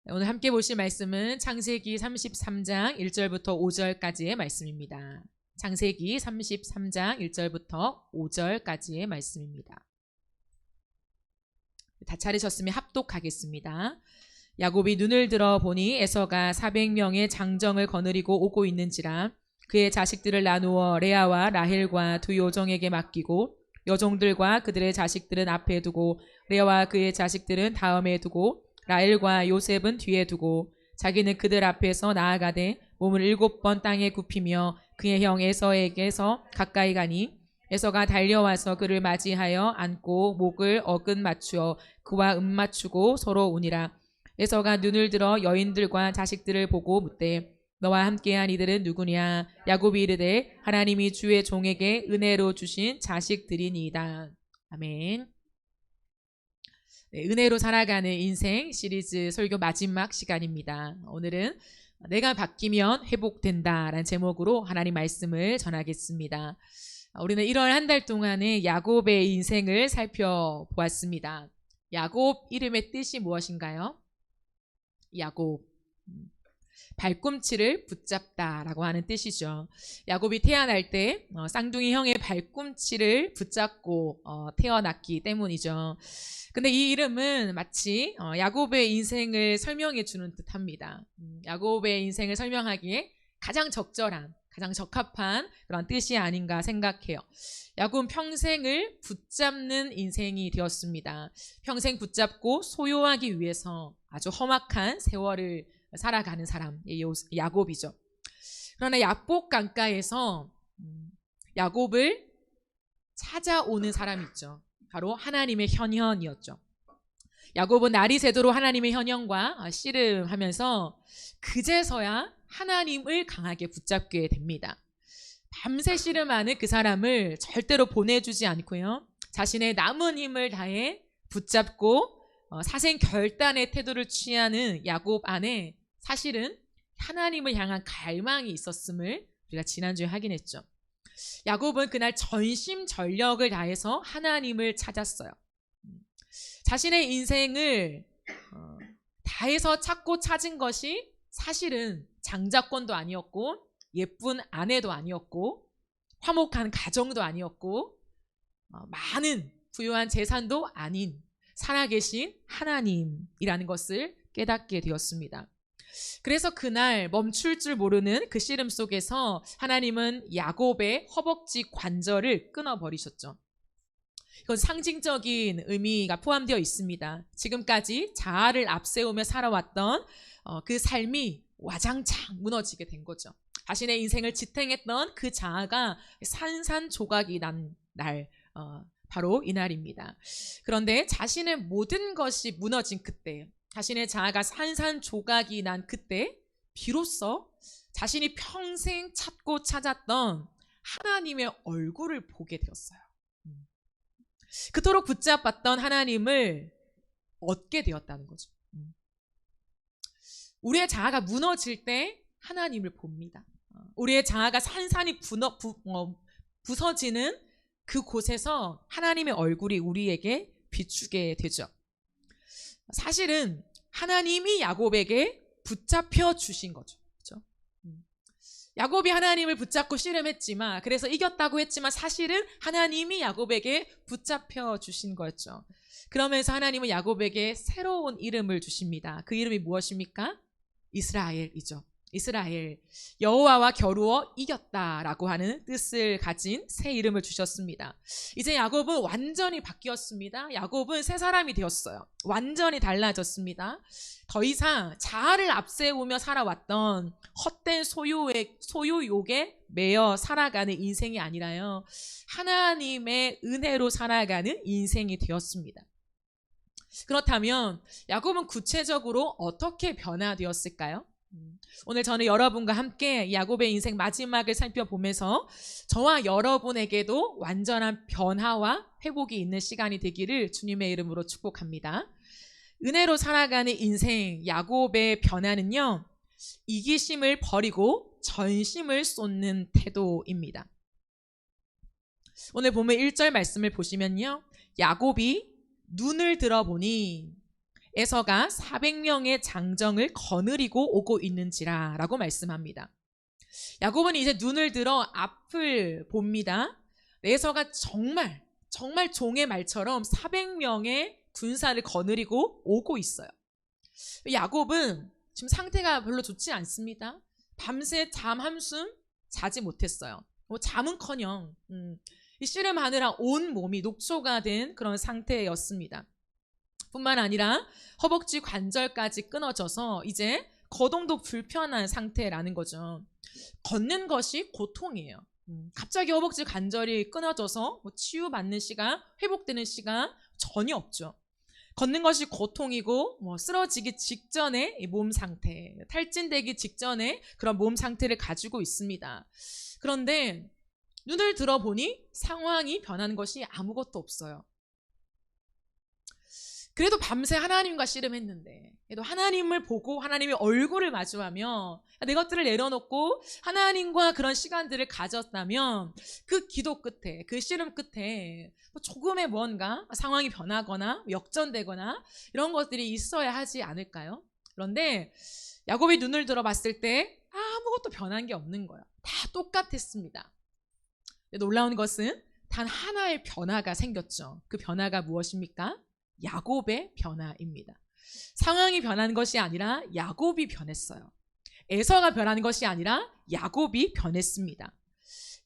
오늘 함께 보실 말씀은 창세기 33장 1절부터 5절까지의 말씀입니다. 창세기 33장 1절부터 5절까지의 말씀입니다. 다 차리셨으면 합독하겠습니다. 야곱이 눈을 들어 보니 에서가 400명의 장정을 거느리고 오고 있는지라 그의 자식들을 나누어 레아와 라헬과 두 여종에게 맡기고 여종들과 그들의 자식들은 앞에 두고 레아와 그의 자식들은 다음에 두고 라헬과 요셉은 뒤에 두고 자기는 그들 앞에서 나아가되 몸을 7번 땅에 굽히며 그의 형 에서에게서 가까이 가니 에서가 달려와서 그를 맞이하여 안고 목을 어긋 맞추어 그와 맞추고 서로 우니라. 에서가 눈을 들어 여인들과 자식들을 보고 묻되 너와 함께한 이들은 누구냐? 야곱이 이르되 하나님이 주의 종에게 은혜로 주신 자식들이니이다. 아멘. 네, 은혜로 살아가는 인생 시리즈 설교 마지막 시간입니다. 오늘은 내가 바뀌면 회복된다 라는 제목으로 하나님 말씀을 전하겠습니다. 우리는 1월 한 달 동안에 야곱의 인생을 살펴보았습니다. 야곱 이름의 뜻이 무엇인가요? 야곱, 발꿈치를 붙잡다라고 하는 뜻이죠. 야곱이 태어날 때 쌍둥이 형의 발꿈치를 붙잡고 태어났기 때문이죠. 근데 이 이름은 마치 야곱의 인생을 설명해 주는 듯합니다. 야곱의 인생을 설명하기에 가장 적절한, 가장 적합한 그런 뜻이 아닌가 생각해요. 야곱은 평생을 붙잡는 인생이 되었습니다. 평생 붙잡고 소유하기 위해서 아주 험악한 세월을 살아가는 사람이 야곱이죠. 그러나 야복 강가에서 야곱을 찾아오는 사람이 있죠. 바로 하나님의 현현이었죠. 야곱은 날이 새도록 하나님의 현현과 씨름하면서 그제서야 하나님을 강하게 붙잡게 됩니다. 밤새 씨름하는 그 사람을 절대로 보내주지 않고요. 자신의 남은 힘을 다해 붙잡고 사생 결단의 태도를 취하는 야곱 안에 사실은 하나님을 향한 갈망이 있었음을 우리가 지난주에 확인했죠. 야곱은 그날 전심전력을 다해서 하나님을 찾았어요. 자신의 인생을 다해서 찾고 찾은 것이 사실은 장자권도 아니었고 예쁜 아내도 아니었고 화목한 가정도 아니었고 많은 부유한 재산도 아닌 살아계신 하나님이라는 것을 깨닫게 되었습니다. 그래서 그날 멈출 줄 모르는 그 씨름 속에서 하나님은 야곱의 허벅지 관절을 끊어버리셨죠. 이건 상징적인 의미가 포함되어 있습니다. 지금까지 자아를 앞세우며 살아왔던 그 삶이 와장창 무너지게 된 거죠. 자신의 인생을 지탱했던 그 자아가 산산조각이 난 날, 바로 이 날입니다. 그런데 자신의 모든 것이 무너진 그때, 자신의 자아가 산산조각이 난 그때 비로소 자신이 평생 찾고 찾았던 하나님의 얼굴을 보게 되었어요. 그토록 붙잡았던 하나님을 얻게 되었다는 거죠. 우리의 자아가 무너질 때 하나님을 봅니다. 우리의 자아가 산산이 부서지는 그곳에서 하나님의 얼굴이 우리에게 비추게 되죠. 사실은 하나님이 야곱에게 붙잡혀 주신 거죠. 그렇죠? 야곱이 하나님을 붙잡고 씨름했지만, 그래서 이겼다고 했지만 사실은 하나님이 야곱에게 붙잡혀 주신 거였죠. 그러면서 하나님은 야곱에게 새로운 이름을 주십니다. 그 이름이 무엇입니까? 이스라엘이죠. 이스라엘, 여호와와 겨루어 이겼다라고 하는 뜻을 가진 새 이름을 주셨습니다. 이제 야곱은 완전히 바뀌었습니다. 야곱은 새 사람이 되었어요. 완전히 달라졌습니다. 더 이상 자아를 앞세우며 살아왔던 헛된 소유욕에 매여 살아가는 인생이 아니라요, 하나님의 은혜로 살아가는 인생이 되었습니다. 그렇다면 야곱은 구체적으로 어떻게 변화되었을까요? 오늘 저는 여러분과 함께 야곱의 인생 마지막을 살펴보면서 저와 여러분에게도 완전한 변화와 회복이 있는 시간이 되기를 주님의 이름으로 축복합니다. 은혜로 살아가는 인생 야곱의 변화는요, 이기심을 버리고 전심을 쏟는 태도입니다. 오늘 보면 1절 말씀을 보시면요, 야곱이 눈을 들어보니 에서가 400명의 장정을 거느리고 오고 있는지라 라고 말씀합니다. 야곱은 이제 눈을 들어 앞을 봅니다. 에서가 정말 종의 말처럼 400명의 군사를 거느리고 오고 있어요. 야곱은 지금 상태가 별로 좋지 않습니다. 밤새 잠 한숨 자지 못했어요. 잠은커녕 이 씨름하느라 온 몸이 녹초가 된 그런 상태였습니다. 뿐만 아니라 허벅지 관절까지 끊어져서 이제 거동도 불편한 상태라는 거죠. 걷는 것이 고통이에요. 갑자기 허벅지 관절이 끊어져서 치유받는 시간, 회복되는 시간 전혀 없죠. 걷는 것이 고통이고 쓰러지기 직전의 몸 상태, 탈진되기 직전의 그런 몸 상태를 가지고 있습니다. 그런데 눈을 들어보니 상황이 변한 것이 아무것도 없어요. 그래도 밤새 하나님과 씨름했는데, 그래도 하나님을 보고 하나님의 얼굴을 마주하며 내 것들을 내려놓고 하나님과 그런 시간들을 가졌다면 그 기도 끝에, 그 씨름 끝에 조금의 뭔가 상황이 변하거나 역전되거나 이런 것들이 있어야 하지 않을까요? 그런데 야곱이 눈을 들어봤을 때 아무것도 변한 게 없는 거예요. 다 똑같았습니다. 놀라운 것은 단 하나의 변화가 생겼죠. 그 변화가 무엇입니까? 야곱의 변화입니다. 상황이 변한 것이 아니라 야곱이 변했어요. 에서가 변한 것이 아니라 야곱이 변했습니다.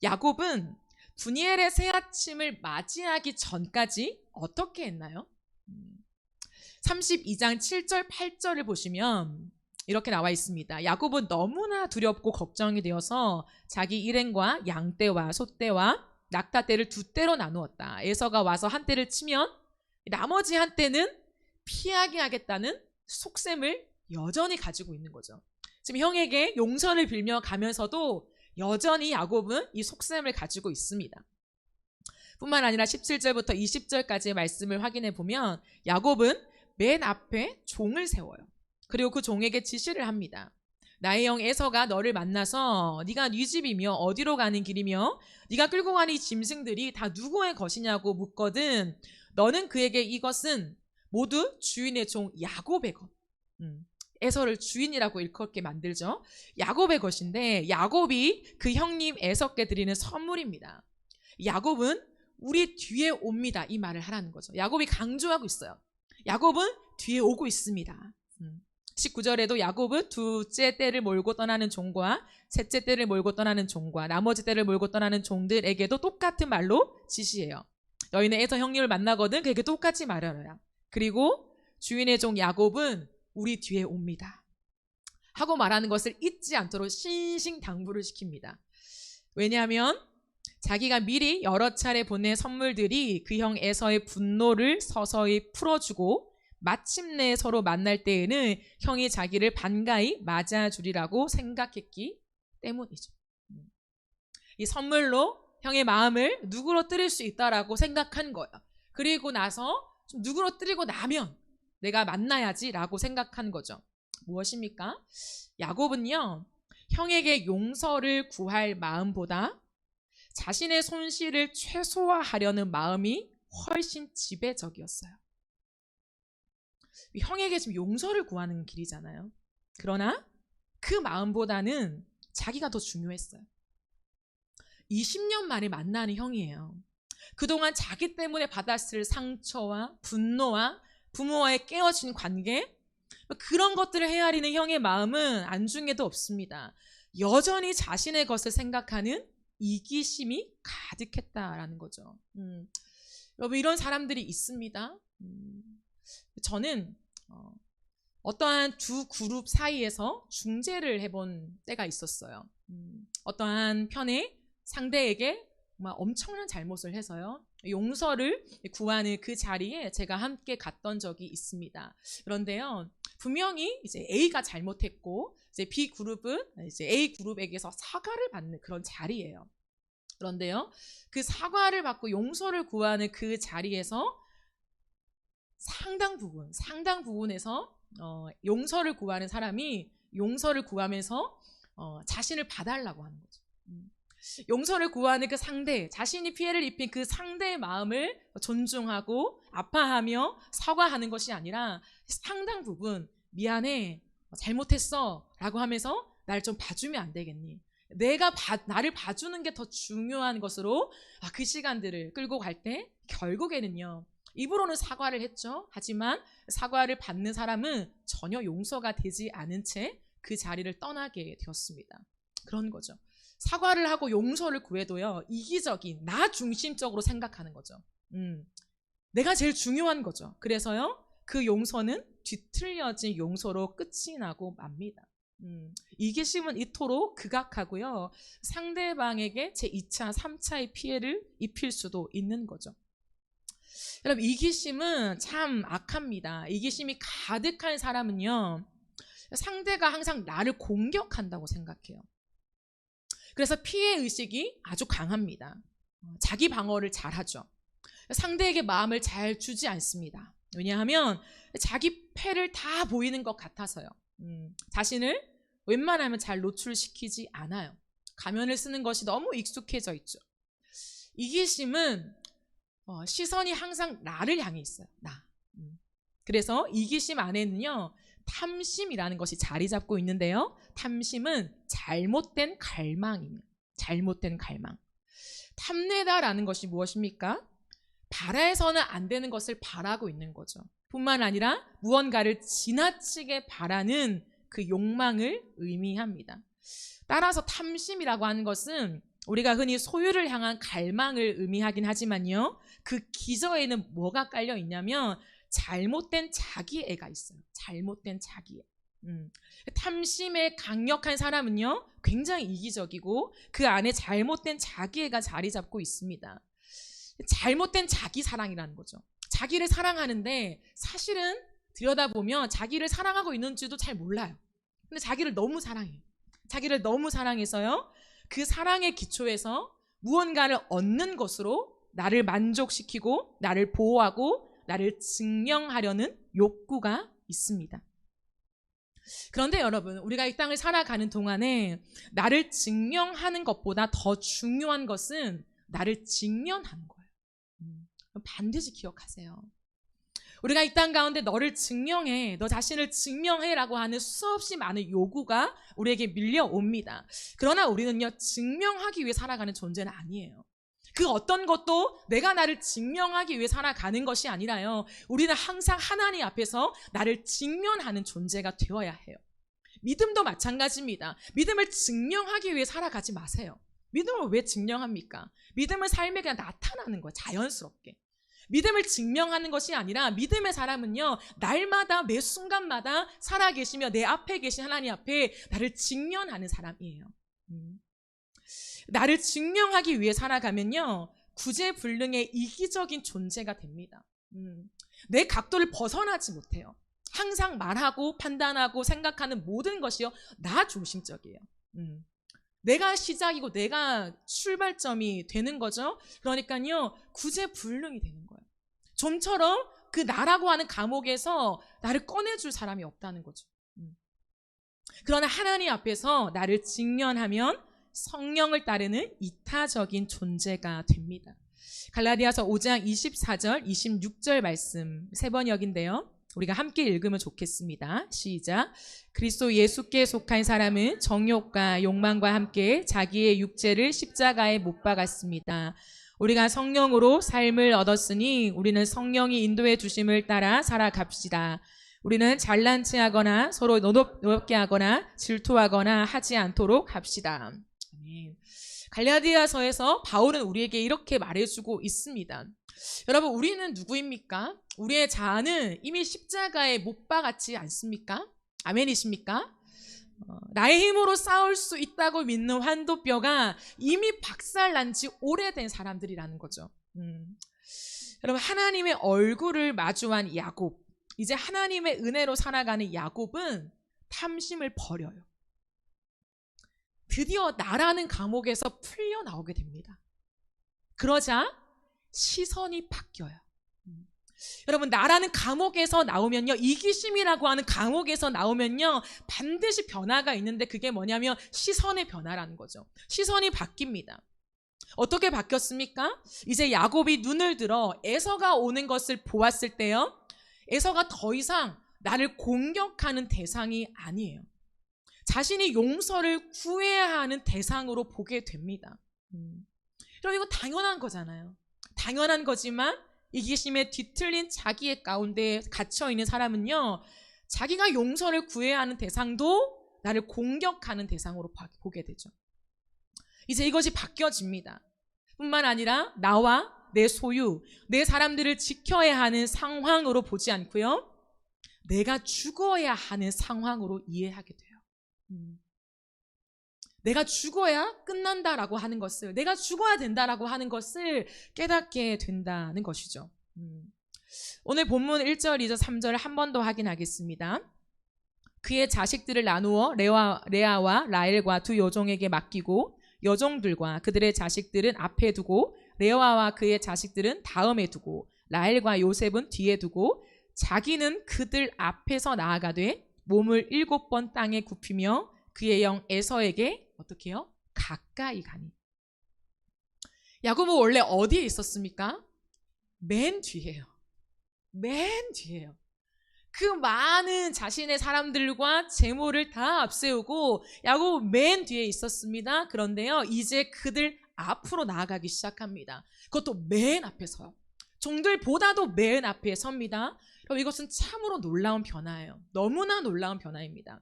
야곱은 분이엘의 새 아침을 맞이하기 전까지 어떻게 했나요? 32장 7절 8절을 보시면 이렇게 나와 있습니다. 야곱은 너무나 두렵고 걱정이 되어서 자기 일행과 양떼와 소떼와 낙타떼를 두 떼로 나누었다. 에서가 와서 한 떼를 치면 나머지 한 떼는 피하게 하겠다는 속셈을 여전히 가지고 있는 거죠. 지금 형에게 용서를 빌며 가면서도 여전히 야곱은 이 속셈을 가지고 있습니다. 뿐만 아니라 17절부터 20절까지의 말씀을 확인해 보면 야곱은 맨 앞에 종을 세워요. 그리고 그 종에게 지시를 합니다. 나의 형 에서가 너를 만나서 네가 네 집이며 어디로 가는 길이며 네가 끌고 가는 이 짐승들이 다 누구의 것이냐고 묻거든 너는 그에게 이것은 모두 주인의 종 야곱의 것. 에서를 주인이라고 일컫게 만들죠. 야곱의 것인데 야곱이 그 형님 에서께 드리는 선물입니다. 야곱은 우리 뒤에 옵니다. 이 말을 하라는 거죠. 야곱이 강조하고 있어요. 야곱은 뒤에 오고 있습니다. 19절에도 야곱은 둘째 떼를 몰고 떠나는 종과 셋째 떼를 몰고 떠나는 종과 나머지 떼를 몰고 떠나는 종들에게도 똑같은 말로 지시해요. 너희는 에서 형님을 만나거든 그에게 똑같이 말하라. 그리고 주인의 종 야곱은 우리 뒤에 옵니다. 하고 말하는 것을 잊지 않도록 신신당부를 시킵니다. 왜냐하면 자기가 미리 여러 차례 보낸 선물들이 그 형 에서의 분노를 서서히 풀어주고 마침내 서로 만날 때에는 형이 자기를 반가이 맞아주리라고 생각했기 때문이죠. 이 선물로 형의 마음을 누그러뜨릴 수 있다라고 생각한 거예요. 그리고 나서 좀 누그러뜨리고 나면 내가 만나야지라고 생각한 거죠. 무엇입니까? 야곱은요, 형에게 용서를 구할 마음보다 자신의 손실을 최소화하려는 마음이 훨씬 지배적이었어요. 형에게 지금 용서를 구하는 길이잖아요. 그러나 그 마음보다는 자기가 더 중요했어요. 20년 만에 만나는 형이에요. 그동안 자기 때문에 받았을 상처와 분노와 부모와의 깨어진 관계, 그런 것들을 헤아리는 형의 마음은 안중에도 없습니다. 여전히 자신의 것을 생각하는 이기심이 가득했다라는 거죠. 여러분, 이런 사람들이 있습니다. 저는 어떠한 두 그룹 사이에서 중재를 해본 때가 있었어요. 어떠한 편의 상대에게 정말 엄청난 잘못을 해서요, 용서를 구하는 그 자리에 제가 함께 갔던 적이 있습니다. 그런데요, 분명히 이제 A가 잘못했고 이제 B 그룹은 이제 A 그룹에게서 사과를 받는 그런 자리예요. 그런데요, 그 사과를 받고 용서를 구하는 그 자리에서 상당 부분에서 용서를 구하는 사람이 용서를 구하면서 자신을 봐달라고 하는 거죠. 용서를 구하는 그 상대, 자신이 피해를 입힌 그 상대의 마음을 존중하고 아파하며 사과하는 것이 아니라 상당 부분 미안해, 잘못했어 라고 하면서 날 좀 봐주면 안 되겠니? 나를 봐주는 게 더 중요한 것으로 그 시간들을 끌고 갈 때 결국에는요, 입으로는 사과를 했죠. 하지만 사과를 받는 사람은 전혀 용서가 되지 않은 채 그 자리를 떠나게 되었습니다. 그런 거죠. 사과를 하고 용서를 구해도요, 이기적인 나 중심적으로 생각하는 거죠. 내가 제일 중요한 거죠. 그래서요, 그 용서는 뒤틀려진 용서로 끝이 나고 맙니다. 이기심은 이토록 극악하고요, 상대방에게 제2차, 3차의 피해를 입힐 수도 있는 거죠. 여러분, 이기심은 참 악합니다. 이기심이 가득한 사람은요, 상대가 항상 나를 공격한다고 생각해요. 그래서 피해의식이 아주 강합니다. 자기 방어를 잘하죠. 상대에게 마음을 잘 주지 않습니다. 왜냐하면 자기 패를 다 보이는 것 같아서요. 자신을 웬만하면 잘 노출시키지 않아요. 가면을 쓰는 것이 너무 익숙해져 있죠. 이기심은 시선이 항상 나를 향해 있어요. 나. 그래서 이기심 안에는요, 탐심이라는 것이 자리 잡고 있는데요. 탐심은 잘못된 갈망입니다. 잘못된 갈망. 탐내다라는 것이 무엇입니까? 바라해서는 안 되는 것을 바라고 있는 거죠. 뿐만 아니라 무언가를 지나치게 바라는 그 욕망을 의미합니다. 따라서 탐심이라고 하는 것은 우리가 흔히 소유를 향한 갈망을 의미하긴 하지만요, 그 기저에는 뭐가 깔려 있냐면 잘못된 자기애가 있어요. 잘못된 자기애. 탐심에 강력한 사람은요, 굉장히 이기적이고 그 안에 잘못된 자기애가 자리 잡고 있습니다. 잘못된 자기 사랑이라는 거죠. 자기를 사랑하는데 사실은 들여다보면 자기를 사랑하고 있는지도 잘 몰라요. 근데 자기를 너무 사랑해요. 자기를 너무 사랑해서요, 그 사랑의 기초에서 무언가를 얻는 것으로 나를 만족시키고 나를 보호하고 나를 증명하려는 욕구가 있습니다. 그런데 여러분, 우리가 이 땅을 살아가는 동안에 나를 증명하는 것보다 더 중요한 것은 나를 직면하는 거예요. 반드시 기억하세요. 우리가 이 땅 가운데 너를 증명해, 너 자신을 증명해라고 하는 수없이 많은 요구가 우리에게 밀려옵니다. 그러나 우리는요, 증명하기 위해 살아가는 존재는 아니에요. 그 어떤 것도 내가 나를 증명하기 위해 살아가는 것이 아니라요, 우리는 항상 하나님 앞에서 나를 직면하는 존재가 되어야 해요. 믿음도 마찬가지입니다. 믿음을 증명하기 위해 살아가지 마세요. 믿음을 왜 증명합니까? 믿음은 삶에 그냥 나타나는 거예요. 자연스럽게. 믿음을 증명하는 것이 아니라 믿음의 사람은요, 날마다 매 순간마다 살아계시며 내 앞에 계신 하나님 앞에 나를 직면하는 사람이에요. 나를 증명하기 위해 살아가면요, 구제불능의 이기적인 존재가 됩니다. 내 각도를 벗어나지 못해요. 항상 말하고 판단하고 생각하는 모든 것이요, 나 중심적이에요. 내가 시작이고 내가 출발점이 되는 거죠. 그러니까요, 구제불능이 되는 거예요. 좀처럼 그 나라고 하는 감옥에서 나를 꺼내줄 사람이 없다는 거죠. 그러나 하나님 앞에서 나를 직면하면 성령을 따르는 이타적인 존재가 됩니다. 갈라디아서 5장 24절, 26절 말씀 3번역인데요. 우리가 함께 읽으면 좋겠습니다. 시작. 그리스도 예수께 속한 사람은 정욕과 욕망과 함께 자기의 육체를 십자가에 못 박았습니다. 우리가 성령으로 삶을 얻었으니 우리는 성령이 인도해 주심을 따라 살아갑시다. 우리는 잘난 체 하거나 서로 노엽게 하거나 질투하거나 하지 않도록 합시다. 갈라디아서에서 바울은 우리에게 이렇게 말해주고 있습니다. 여러분, 우리는 누구입니까? 우리의 자아는 이미 십자가에 못 박았지 않습니까? 아멘이십니까? 나의 힘으로 싸울 수 있다고 믿는 환도뼈가 이미 박살난 지 오래된 사람들이라는 거죠. 여러분, 하나님의 얼굴을 마주한 야곱, 이제 하나님의 은혜로 살아가는 야곱은 탐심을 버려요. 드디어 나라는 감옥에서 풀려 나오게 됩니다. 그러자 시선이 바뀌어요. 여러분, 나라는 감옥에서 나오면요, 이기심이라고 하는 감옥에서 나오면요, 반드시 변화가 있는데 그게 뭐냐면 시선의 변화라는 거죠. 시선이 바뀝니다. 어떻게 바뀌었습니까? 이제 야곱이 눈을 들어 에서가 오는 것을 보았을 때요, 에서가 더 이상 나를 공격하는 대상이 아니에요. 자신이 용서를 구해야 하는 대상으로 보게 됩니다. 여러분, 이거 당연한 거잖아요. 당연한 거지만 이기심에 뒤틀린 자기의 가운데 갇혀있는 사람은요, 자기가 용서를 구해야 하는 대상도 나를 공격하는 대상으로 보게 되죠. 이제 이것이 바뀌어집니다. 뿐만 아니라 나와 내 소유, 내 사람들을 지켜야 하는 상황으로 보지 않고요, 내가 죽어야 하는 상황으로 이해하게 돼요. 내가 죽어야 끝난다라고 하는 것을, 내가 죽어야 된다라고 하는 것을 깨닫게 된다는 것이죠. 오늘 본문 1절, 2절, 3절을 한 번 더 확인하겠습니다. 그의 자식들을 나누어 레아와 라헬과 두 여종에게 맡기고 여종들과 그들의 자식들은 앞에 두고 레아와 그의 자식들은 다음에 두고 라헬과 요셉은 뒤에 두고 자기는 그들 앞에서 나아가되 몸을 7번 땅에 굽히며 그의 영 에서에게 어떻게 해요? 가까이 가니. 야곱은 원래 어디에 있었습니까? 맨 뒤에요. 맨 뒤에요. 그 많은 자신의 사람들과 재물을 다 앞세우고 야곱은 맨 뒤에 있었습니다. 그런데요, 이제 그들 앞으로 나아가기 시작합니다. 그것도 맨 앞에 서요. 종들보다도 맨 앞에 섭니다. 이것은 참으로 놀라운 변화예요. 너무나 놀라운 변화입니다.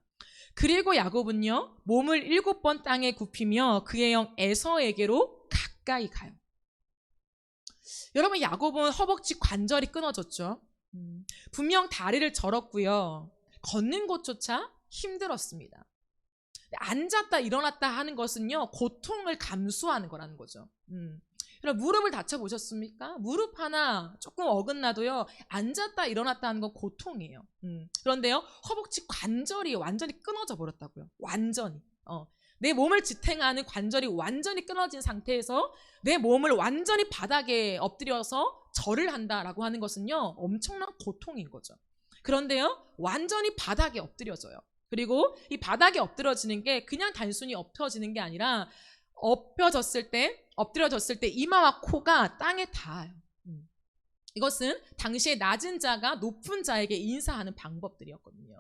그리고 야곱은요, 몸을 7번 땅에 굽히며 그의 영 에서에게로 가까이 가요. 여러분, 야곱은 허벅지 관절이 끊어졌죠. 분명 다리를 절었고요, 걷는 것조차 힘들었습니다. 앉았다 일어났다 하는 것은요, 고통을 감수하는 거라는 거죠. 여러분, 무릎을 다쳐보셨습니까? 무릎 하나 조금 어긋나도요, 앉았다 일어났다 하는 건 고통이에요. 그런데요, 허벅지 관절이 완전히 끊어져 버렸다고요. 완전히. 내 몸을 지탱하는 관절이 완전히 끊어진 상태에서 내 몸을 완전히 바닥에 엎드려서 절을 한다라고 하는 것은요, 엄청난 고통인 거죠. 그런데요, 완전히 바닥에 엎드려져요. 그리고 이 바닥에 엎드려지는 게 그냥 단순히 엎드려지는 게 아니라 엎드려졌을 때 이마와 코가 땅에 닿아요. 이것은 당시에 낮은 자가 높은 자에게 인사하는 방법들이었거든요.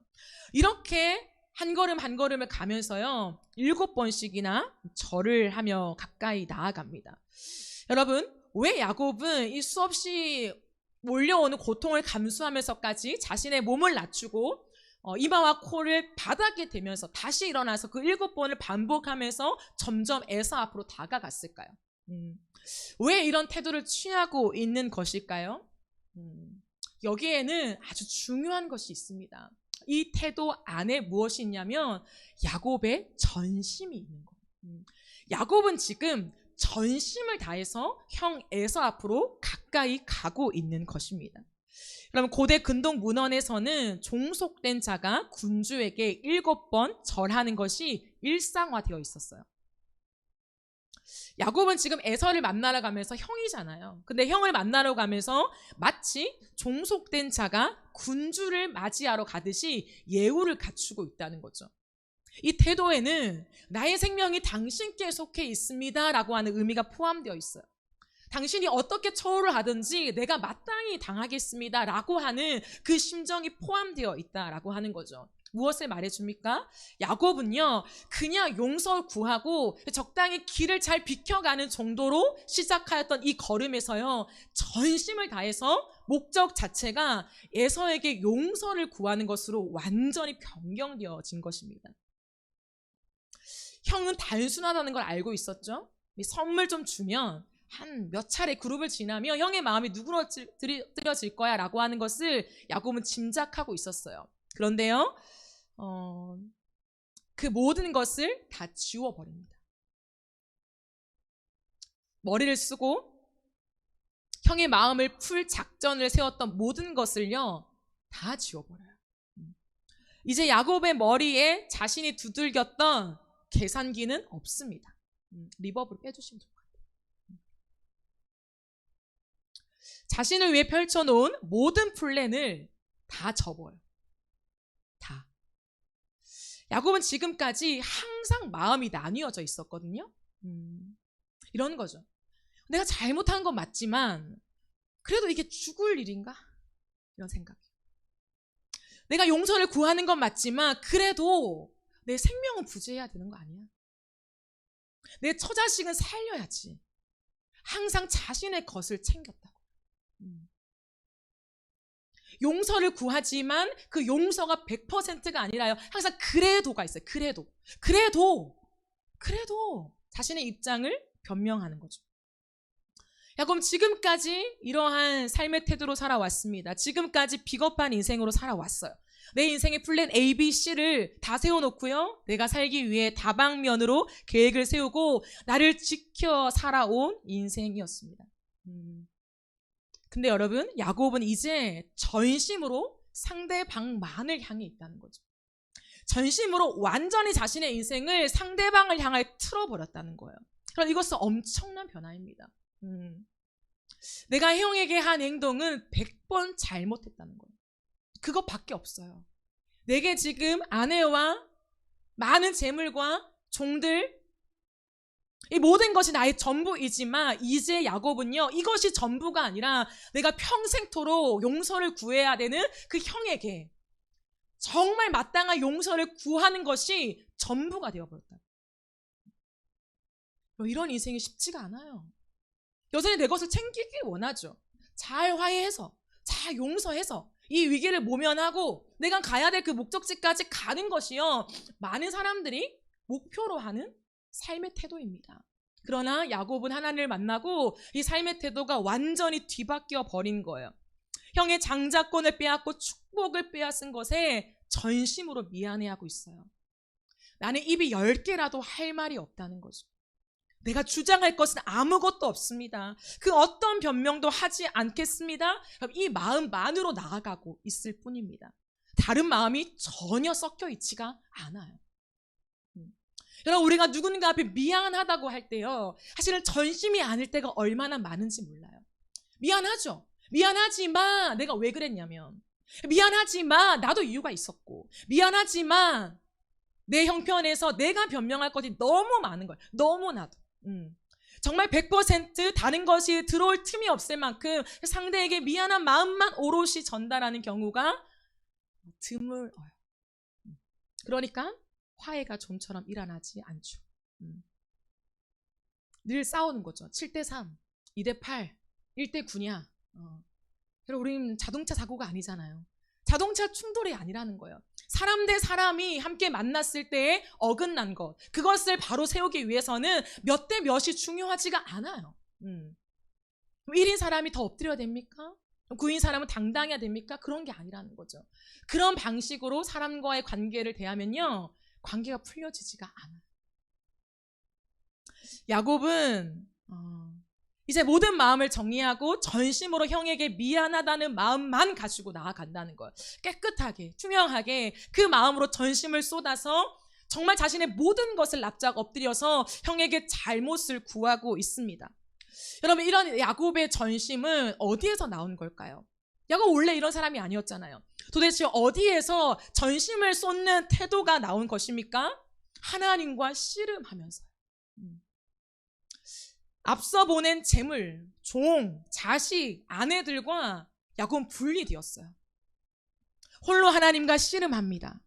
이렇게 한 걸음 한 걸음을 가면서요, 7번씩이나 절을 하며 가까이 나아갑니다. 여러분, 왜 야곱은 이 수없이 몰려오는 고통을 감수하면서까지 자신의 몸을 낮추고 이마와 코를 바닥에 대면서 다시 일어나서 그 7번을 반복하면서 점점 에서 앞으로 다가갔을까요? 왜 이런 태도를 취하고 있는 것일까요? 여기에는 아주 중요한 것이 있습니다. 이 태도 안에 무엇이 있냐면 야곱의 전심이 있는 거예요. 야곱은 지금 전심을 다해서 형 에서 앞으로 가까이 가고 있는 것입니다. 그럼 고대 근동 문헌에서는 종속된 자가 군주에게 7번 절하는 것이 일상화되어 있었어요. 야곱은 지금 에서를 만나러 가면서 형이잖아요. 근데 형을 만나러 가면서 마치 종속된 자가 군주를 맞이하러 가듯이 예우를 갖추고 있다는 거죠. 이 태도에는 나의 생명이 당신께 속해 있습니다 라고 하는 의미가 포함되어 있어요. 당신이 어떻게 처우를 하든지 내가 마땅히 당하겠습니다 라고 하는 그 심정이 포함되어 있다라고 하는 거죠. 무엇을 말해줍니까? 야곱은요, 그냥 용서를 구하고 적당히 길을 잘 비켜가는 정도로 시작하였던 이 걸음에서요, 전심을 다해서 목적 자체가 에서에게 용서를 구하는 것으로 완전히 변경되어진 것입니다. 형은 단순하다는 걸 알고 있었죠. 선물 좀 주면 한 몇 차례 그룹을 지나며 형의 마음이 누그러뜨려질 거야 라고 하는 것을 야곱은 짐작하고 있었어요. 그런데요, 그 모든 것을 다 지워버립니다. 머리를 쓰고 형의 마음을 풀 작전을 세웠던 모든 것을요, 다 지워버려요. 이제 야곱의 머리에 자신이 두들겼던 계산기는 없습니다. 리버브를 빼주시면 좋을 것 같아요. 자신을 위해 펼쳐놓은 모든 플랜을 다 접어요. 다. 야곱은 지금까지 항상 마음이 나뉘어져 있었거든요. 이런 거죠. 내가 잘못한 건 맞지만 그래도 이게 죽을 일인가? 이런 생각. 내가 용서를 구하는 건 맞지만 그래도 내 생명은 부재해야 되는 거 아니야? 내 처자식은 살려야지. 항상 자신의 것을 챙겼다고. 용서를 구하지만 그 용서가 100%가 아니라요. 항상 그래도가 있어요. 그래도 자신의 입장을 변명하는 거죠. 야곱은 지금까지 이러한 삶의 태도로 살아왔습니다. 지금까지 비겁한 인생으로 살아왔어요. 내 인생의 플랜 A, B, C를 다 세워놓고요. 내가 살기 위해 다방면으로 계획을 세우고 나를 지켜 살아온 인생이었습니다. 근데 여러분, 야곱은 이제 전심으로 상대방만을 향해 있다는 거죠. 전심으로 완전히 자신의 인생을 상대방을 향해 틀어버렸다는 거예요. 그럼 이것은 엄청난 변화입니다. 내가 형에게 한 행동은 100번 잘못했다는 거예요. 그것밖에 없어요. 내게 지금 아내와 많은 재물과 종들, 이 모든 것이 나의 전부이지만 이제 야곱은요, 이것이 전부가 아니라 내가 평생토록 용서를 구해야 되는 그 형에게 정말 마땅한 용서를 구하는 것이 전부가 되어버렸다. 이런 인생이 쉽지가 않아요. 여전히 내 것을 챙기길 원하죠. 잘 화해해서, 잘 용서해서 이 위기를 모면하고 내가 가야 될 그 목적지까지 가는 것이요, 많은 사람들이 목표로 하는 삶의 태도입니다. 그러나 야곱은 하나님을 만나고 이 삶의 태도가 완전히 뒤바뀌어 버린 거예요. 형의 장자권을 빼앗고 축복을 빼앗은 것에 전심으로 미안해하고 있어요. 나는 입이 10개라도 할 말이 없다는 거죠. 내가 주장할 것은 아무것도 없습니다. 그 어떤 변명도 하지 않겠습니다. 이 마음만으로 나아가고 있을 뿐입니다. 다른 마음이 전혀 섞여 있지가 않아요. 여러분, 우리가 누군가 앞에 미안하다고 할 때요, 사실은 전심이 아닐 때가 얼마나 많은지 몰라요. 미안하죠. 미안하지만 내가 왜 그랬냐면, 미안하지만 나도 이유가 있었고, 미안하지만 내 형편에서 내가 변명할 것이 너무 많은 거예요. 너무나도. 정말 100% 다른 것이 들어올 틈이 없을 만큼 상대에게 미안한 마음만 오롯이 전달하는 경우가 드물어요. 그러니까 화해가 좀처럼 일어나지 않죠. 늘 싸우는 거죠. 7대3, 2대8, 1대9냐. 여러분, 우리는 자동차 사고가 아니잖아요. 자동차 충돌이 아니라는 거예요. 사람 대 사람이 함께 만났을 때에 어긋난 것, 그것을 바로 세우기 위해서는 몇 대 몇이 중요하지가 않아요. 1인 사람이 더 엎드려야 됩니까? 9인 사람은 당당해야 됩니까? 그런 게 아니라는 거죠. 그런 방식으로 사람과의 관계를 대하면요, 관계가 풀려지지가 않아요. 야곱은 이제 모든 마음을 정리하고 전심으로 형에게 미안하다는 마음만 가지고 나아간다는 거예요. 깨끗하게, 투명하게 그 마음으로 전심을 쏟아서 정말 자신의 모든 것을 납작 엎드려서 형에게 잘못을 구하고 있습니다. 여러분, 이런 야곱의 전심은 어디에서 나온 걸까요? 야곱 원래 이런 사람이 아니었잖아요. 도대체 어디에서 전심을 쏟는 태도가 나온 것입니까? 하나님과 씨름하면서요. 앞서 보낸 재물, 종, 자식, 아내들과 야곱은 분리되었어요. 홀로 하나님과 씨름합니다.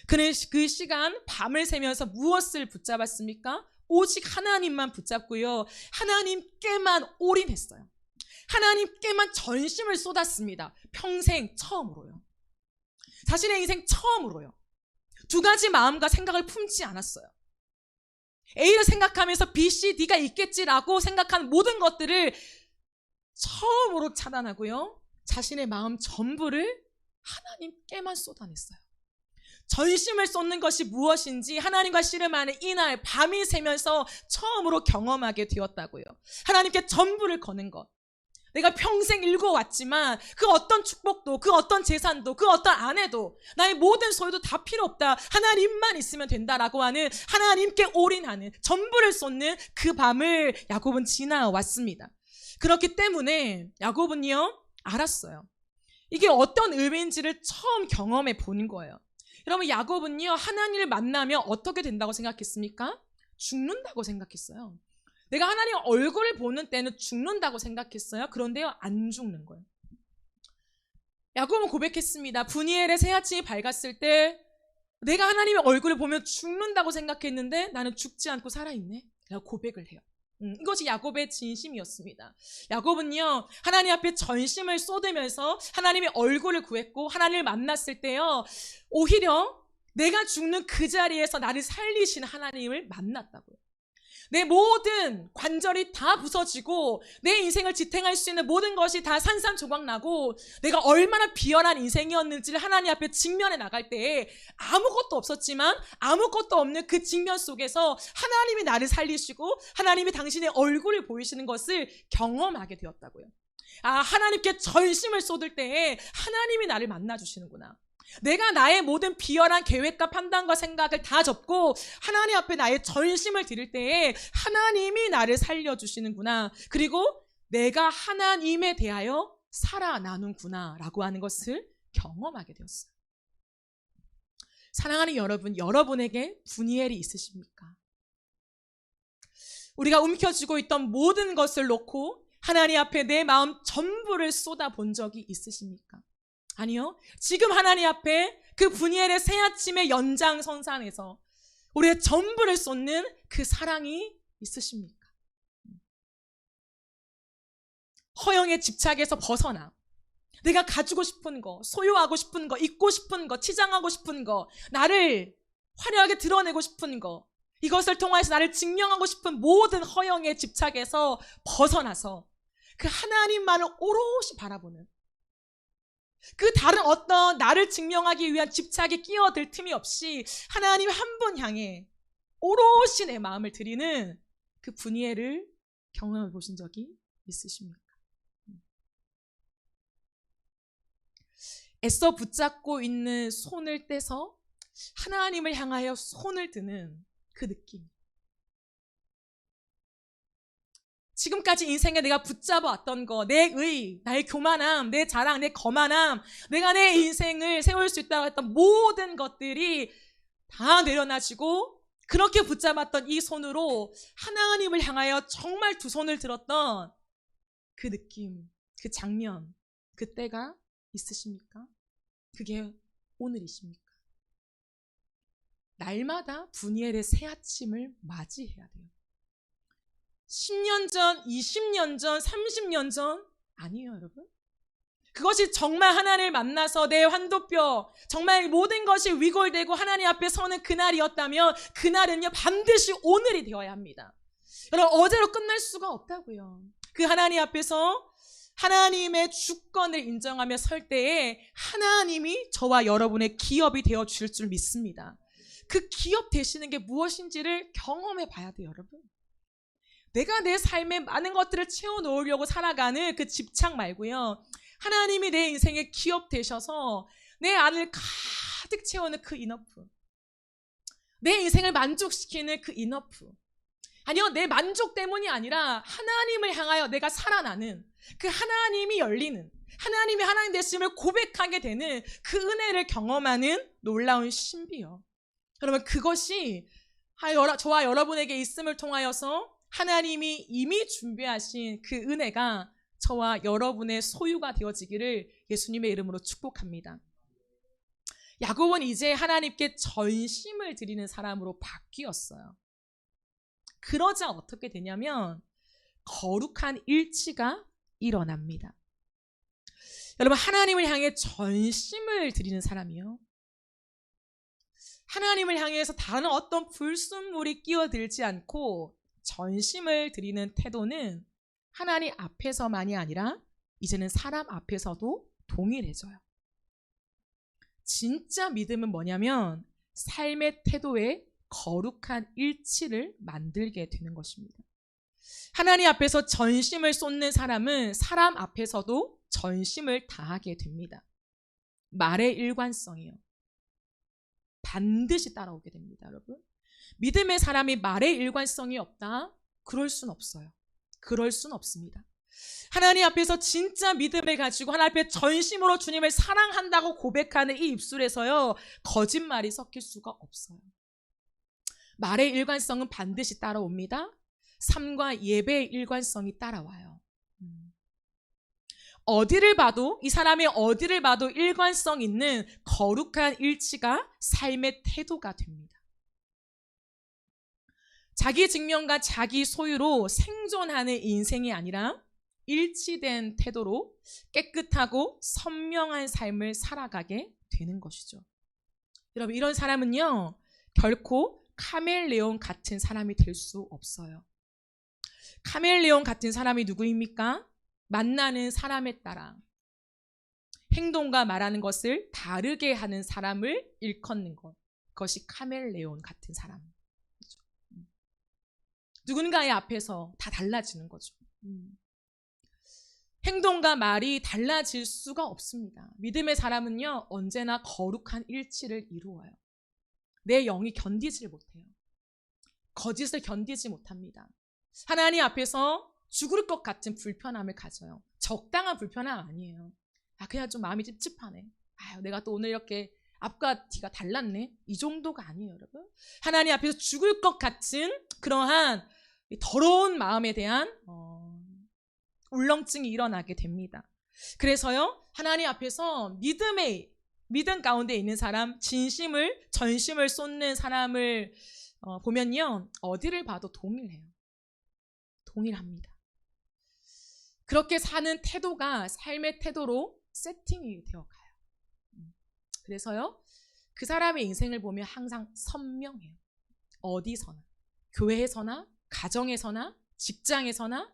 그는 그 시간 밤을 새면서 무엇을 붙잡았습니까? 오직 하나님만 붙잡고요, 하나님께만 올인했어요. 하나님께만 전심을 쏟았습니다. 평생 처음으로요. 자신의 인생 처음으로요. 두 가지 마음과 생각을 품지 않았어요. A를 생각하면서 B, C, D가 있겠지라고 생각한 모든 것들을 처음으로 차단하고요, 자신의 마음 전부를 하나님께만 쏟아냈어요. 전심을 쏟는 것이 무엇인지 하나님과 씨름하는 이날 밤이 새면서 처음으로 경험하게 되었다고요. 하나님께 전부를 거는 것. 내가 평생 읽어왔지만 그 어떤 축복도, 그 어떤 재산도, 그 어떤 아내도, 나의 모든 소유도 다 필요 없다, 하나님만 있으면 된다라고 하는, 하나님께 올인하는, 전부를 쏟는 그 밤을 야곱은 지나왔습니다. 그렇기 때문에 야곱은요, 알았어요. 이게 어떤 의미인지를 처음 경험해 본 거예요. 여러분, 야곱은요, 하나님을 만나면 어떻게 된다고 생각했습니까? 죽는다고 생각했어요. 내가 하나님 얼굴을 보는 때는 죽는다고 생각했어요. 그런데요, 안 죽는 거예요. 야곱은 고백했습니다. 브니엘의 새 아침이 밝았을 때 내가 하나님의 얼굴을 보면 죽는다고 생각했는데 나는 죽지 않고 살아있네. 라고 고백을 해요. 이것이 야곱의 진심이었습니다. 야곱은요, 하나님 앞에 전심을 쏟으면서 하나님의 얼굴을 구했고 하나님을 만났을 때요, 오히려 내가 죽는 그 자리에서 나를 살리신 하나님을 만났다고요. 내 모든 관절이 다 부서지고 내 인생을 지탱할 수 있는 모든 것이 다 산산조각 나고 내가 얼마나 비열한 인생이었는지를 하나님 앞에 직면해 나갈 때에 아무것도 없었지만 아무것도 없는 그 직면 속에서 하나님이 나를 살리시고 하나님이 당신의 얼굴을 보이시는 것을 경험하게 되었다고요. 아, 하나님께 전심을 쏟을 때에 하나님이 나를 만나주시는구나. 내가 나의 모든 비열한 계획과 판단과 생각을 다 접고 하나님 앞에 나의 전심을 드릴 때에 하나님이 나를 살려주시는구나. 그리고 내가 하나님에 대하여 살아나는구나 라고 하는 것을 경험하게 되었어요. 사랑하는 여러분, 여러분에게 브니엘이 있으십니까? 우리가 움켜쥐고 있던 모든 것을 놓고 하나님 앞에 내 마음 전부를 쏟아본 적이 있으십니까? 아니요. 지금 하나님 앞에 그 브니엘의 새아침의 연장선상에서 우리의 전부를 쏟는 그 사랑이 있으십니까? 허영의 집착에서 벗어나 내가 가지고 싶은 거, 소유하고 싶은 거, 입고 싶은 거, 치장하고 싶은 거, 나를 화려하게 드러내고 싶은 거, 이것을 통해서 나를 증명하고 싶은 모든 허영의 집착에서 벗어나서 그 하나님만을 오롯이 바라보는, 그 다른 어떤 나를 증명하기 위한 집착에 끼어들 틈이 없이 하나님 한 분 향해 오롯이 내 마음을 드리는 그 브니엘을 경험해 보신 적이 있으십니까? 애써 붙잡고 있는 손을 떼서 하나님을 향하여 손을 드는 그 느낌. 지금까지 인생에 내가 붙잡아 왔던 거, 내 의, 나의 교만함, 내 자랑, 내 거만함, 내가 내 인생을 세울 수 있다고 했던 모든 것들이 다 내려놔지고 그렇게 붙잡았던 이 손으로 하나님을 향하여 정말 두 손을 들었던 그 느낌, 그 장면, 그 때가 있으십니까? 그게 오늘이십니까? 날마다 브니엘의 새 아침을 맞이해야 돼요. 10년 전, 20년 전, 30년 전 아니에요, 여러분. 그것이 정말 하나님을 만나서 내 환도뼈, 정말 모든 것이 위골되고 하나님 앞에 서는 그날이었다면 그날은요, 반드시 오늘이 되어야 합니다. 여러분, 어제로 끝날 수가 없다고요. 그 하나님 앞에서 하나님의 주권을 인정하며 설 때에 하나님이 저와 여러분의 기업이 되어 줄 줄 믿습니다. 그 기업 되시는 게 무엇인지를 경험해 봐야 돼요, 여러분. 내가 내 삶에 많은 것들을 채워놓으려고 살아가는 그 집착 말고요, 하나님이 내 인생의 기업 되셔서 내 안을 가득 채우는 그 이너프, 내 인생을 만족시키는 그 이너프, 아니요, 내 만족 때문이 아니라 하나님을 향하여 내가 살아나는 그 하나님이 열리는, 하나님이 하나님 되심을 고백하게 되는 그 은혜를 경험하는 놀라운 신비요. 여러분, 그것이 저와 여러분에게 있음을 통하여서 하나님이 이미 준비하신 그 은혜가 저와 여러분의 소유가 되어지기를 예수님의 이름으로 축복합니다. 야곱은 이제 하나님께 전심을 드리는 사람으로 바뀌었어요. 그러자 어떻게 되냐면 거룩한 일치가 일어납니다. 여러분, 하나님을 향해 전심을 드리는 사람이요, 하나님을 향해서 다른 어떤 불순물이 끼어들지 않고 전심을 드리는 태도는 하나님 앞에서만이 아니라 이제는 사람 앞에서도 동일해져요. 진짜 믿음은 뭐냐면 삶의 태도에 거룩한 일치를 만들게 되는 것입니다. 하나님 앞에서 전심을 쏟는 사람은 사람 앞에서도 전심을 다하게 됩니다. 말의 일관성이요, 반드시 따라오게 됩니다, 여러분. 믿음의 사람이 말의 일관성이 없다? 그럴 순 없어요. 그럴 순 없습니다. 하나님 앞에서 진짜 믿음을 가지고 하나님 앞에 전심으로 주님을 사랑한다고 고백하는 이 입술에서요, 거짓말이 섞일 수가 없어요. 말의 일관성은 반드시 따라옵니다. 삶과 예배의 일관성이 따라와요. 어디를 봐도, 이 사람의 어디를 봐도 일관성 있는 거룩한 일치가 삶의 태도가 됩니다. 자기 증명과 자기 소유로 생존하는 인생이 아니라 일치된 태도로 깨끗하고 선명한 삶을 살아가게 되는 것이죠. 여러분, 이런 사람은요, 결코 카멜레온 같은 사람이 될 수 없어요. 카멜레온 같은 사람이 누구입니까? 만나는 사람에 따라 행동과 말하는 것을 다르게 하는 사람을 일컫는 것, 그것이 카멜레온 같은 사람. 누군가의 앞에서 다 달라지는 거죠. 행동과 말이 달라질 수가 없습니다. 믿음의 사람은요, 언제나 거룩한 일치를 이루어요. 내 영이 견디질 못해요. 거짓을 견디지 못합니다. 하나님 앞에서 죽을 것 같은 불편함을 가져요. 적당한 불편함 아니에요. 그냥 좀 마음이 찝찝하네. 내가 또 오늘 이렇게 앞과 뒤가 달랐네. 이 정도가 아니에요, 여러분. 하나님 앞에서 죽을 것 같은 그러한 더러운 마음에 대한 울렁증이 일어나게 됩니다. 그래서요, 하나님 앞에서 믿음 가운데 있는 사람, 진심을, 전심을 쏟는 사람을 보면요, 어디를 봐도 동일해요. 동일합니다. 그렇게 사는 태도가 삶의 태도로 세팅이 되어 가요. 그래서요, 그 사람의 인생을 보면 항상 선명해요. 어디서나, 교회에서나, 가정에서나, 직장에서나,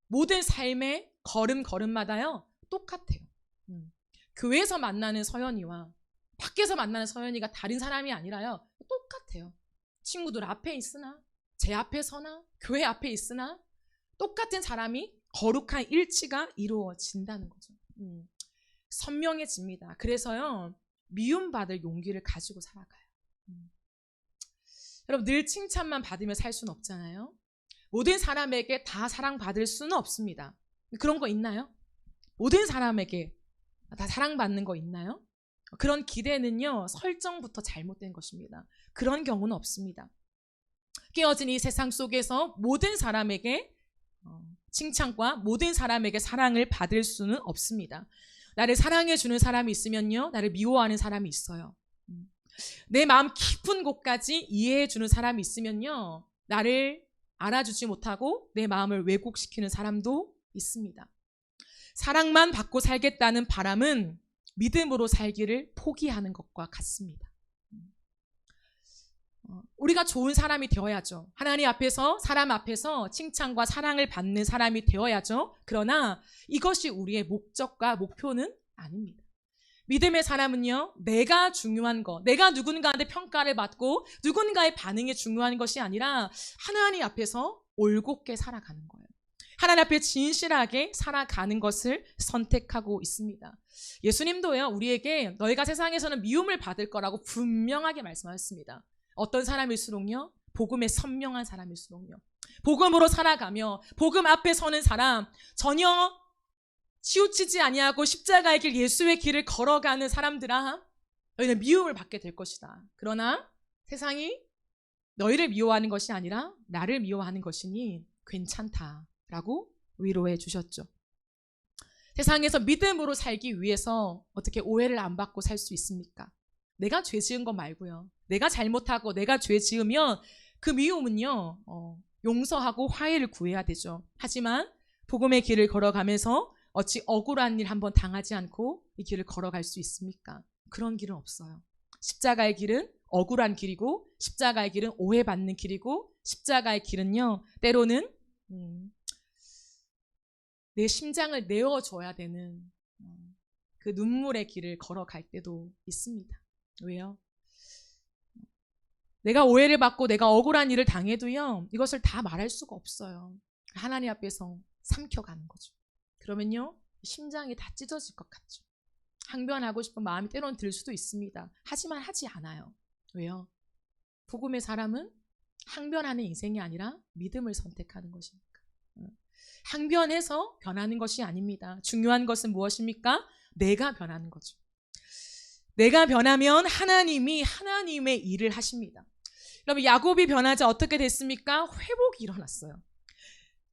모든 삶의 걸음걸음마다요, 똑같아요. 교회에서 만나는 서연이와 밖에서 만나는 서연이가 다른 사람이 아니라요, 똑같아요. 친구들 앞에 있으나, 제 앞에 서나, 교회 앞에 있으나 똑같은 사람이 거룩한 일치가 이루어진다는 거죠. 선명해집니다. 그래서요, 미움받을 용기를 가지고 살아가요. 여러분, 늘 칭찬만 받으며 살 수는 없잖아요. 모든 사람에게 다 사랑받을 수는 없습니다. 그런 거 있나요? 모든 사람에게 다 사랑받는 거 있나요? 그런 기대는요, 설정부터 잘못된 것입니다. 그런 경우는 없습니다. 깨어진 이 세상 속에서 모든 사람에게 칭찬과 모든 사람에게 사랑을 받을 수는 없습니다. 나를 사랑해주는 사람이 있으면요, 나를 미워하는 사람이 있어요. 내 마음 깊은 곳까지 이해해주는 사람이 있으면요, 나를 알아주지 못하고 내 마음을 왜곡시키는 사람도 있습니다. 사랑만 받고 살겠다는 바람은 믿음으로 살기를 포기하는 것과 같습니다. 우리가 좋은 사람이 되어야죠. 하나님 앞에서, 사람 앞에서 칭찬과 사랑을 받는 사람이 되어야죠. 그러나 이것이 우리의 목적과 목표는 아닙니다. 믿음의 사람은요, 내가 중요한 것, 내가 누군가한테 평가를 받고 누군가의 반응이 중요한 것이 아니라 하나님 앞에서 올곧게 살아가는 거예요. 하나님 앞에 진실하게 살아가는 것을 선택하고 있습니다. 예수님도요, 우리에게 너희가 세상에서는 미움을 받을 거라고 분명하게 말씀하셨습니다. 어떤 사람일수록요, 복음에 선명한 사람일수록요, 복음으로 살아가며 복음 앞에 서는 사람, 전혀 치우치지 아니하고 십자가의 길, 예수의 길을 걸어가는 사람들아, 너희는 미움을 받게 될 것이다. 그러나 세상이 너희를 미워하는 것이 아니라 나를 미워하는 것이니 괜찮다라고 위로해 주셨죠. 세상에서 믿음으로 살기 위해서 어떻게 오해를 안 받고 살 수 있습니까? 내가 죄 지은 거 말고요. 내가 잘못하고 내가 죄 지으면 그 미움은요, 용서하고 화해를 구해야 되죠. 하지만 복음의 길을 걸어가면서 어찌 억울한 일 한번 당하지 않고 이 길을 걸어갈 수 있습니까? 그런 길은 없어요. 십자가의 길은 억울한 길이고, 십자가의 길은 오해받는 길이고, 십자가의 길은요, 때로는 내 심장을 내어줘야 되는 그 눈물의 길을 걸어갈 때도 있습니다. 왜요? 내가 오해를 받고 내가 억울한 일을 당해도요, 이것을 다 말할 수가 없어요. 하나님 앞에서 삼켜가는 거죠. 그러면요, 심장이 다 찢어질 것 같죠. 항변하고 싶은 마음이 때로는 들 수도 있습니다. 하지만 하지 않아요. 왜요? 복음의 사람은 항변하는 인생이 아니라 믿음을 선택하는 것이니까. 항변해서 변하는 것이 아닙니다. 중요한 것은 무엇입니까? 내가 변하는 거죠. 내가 변하면 하나님이 하나님의 일을 하십니다. 여러분, 야곱이 변하자 어떻게 됐습니까? 회복이 일어났어요.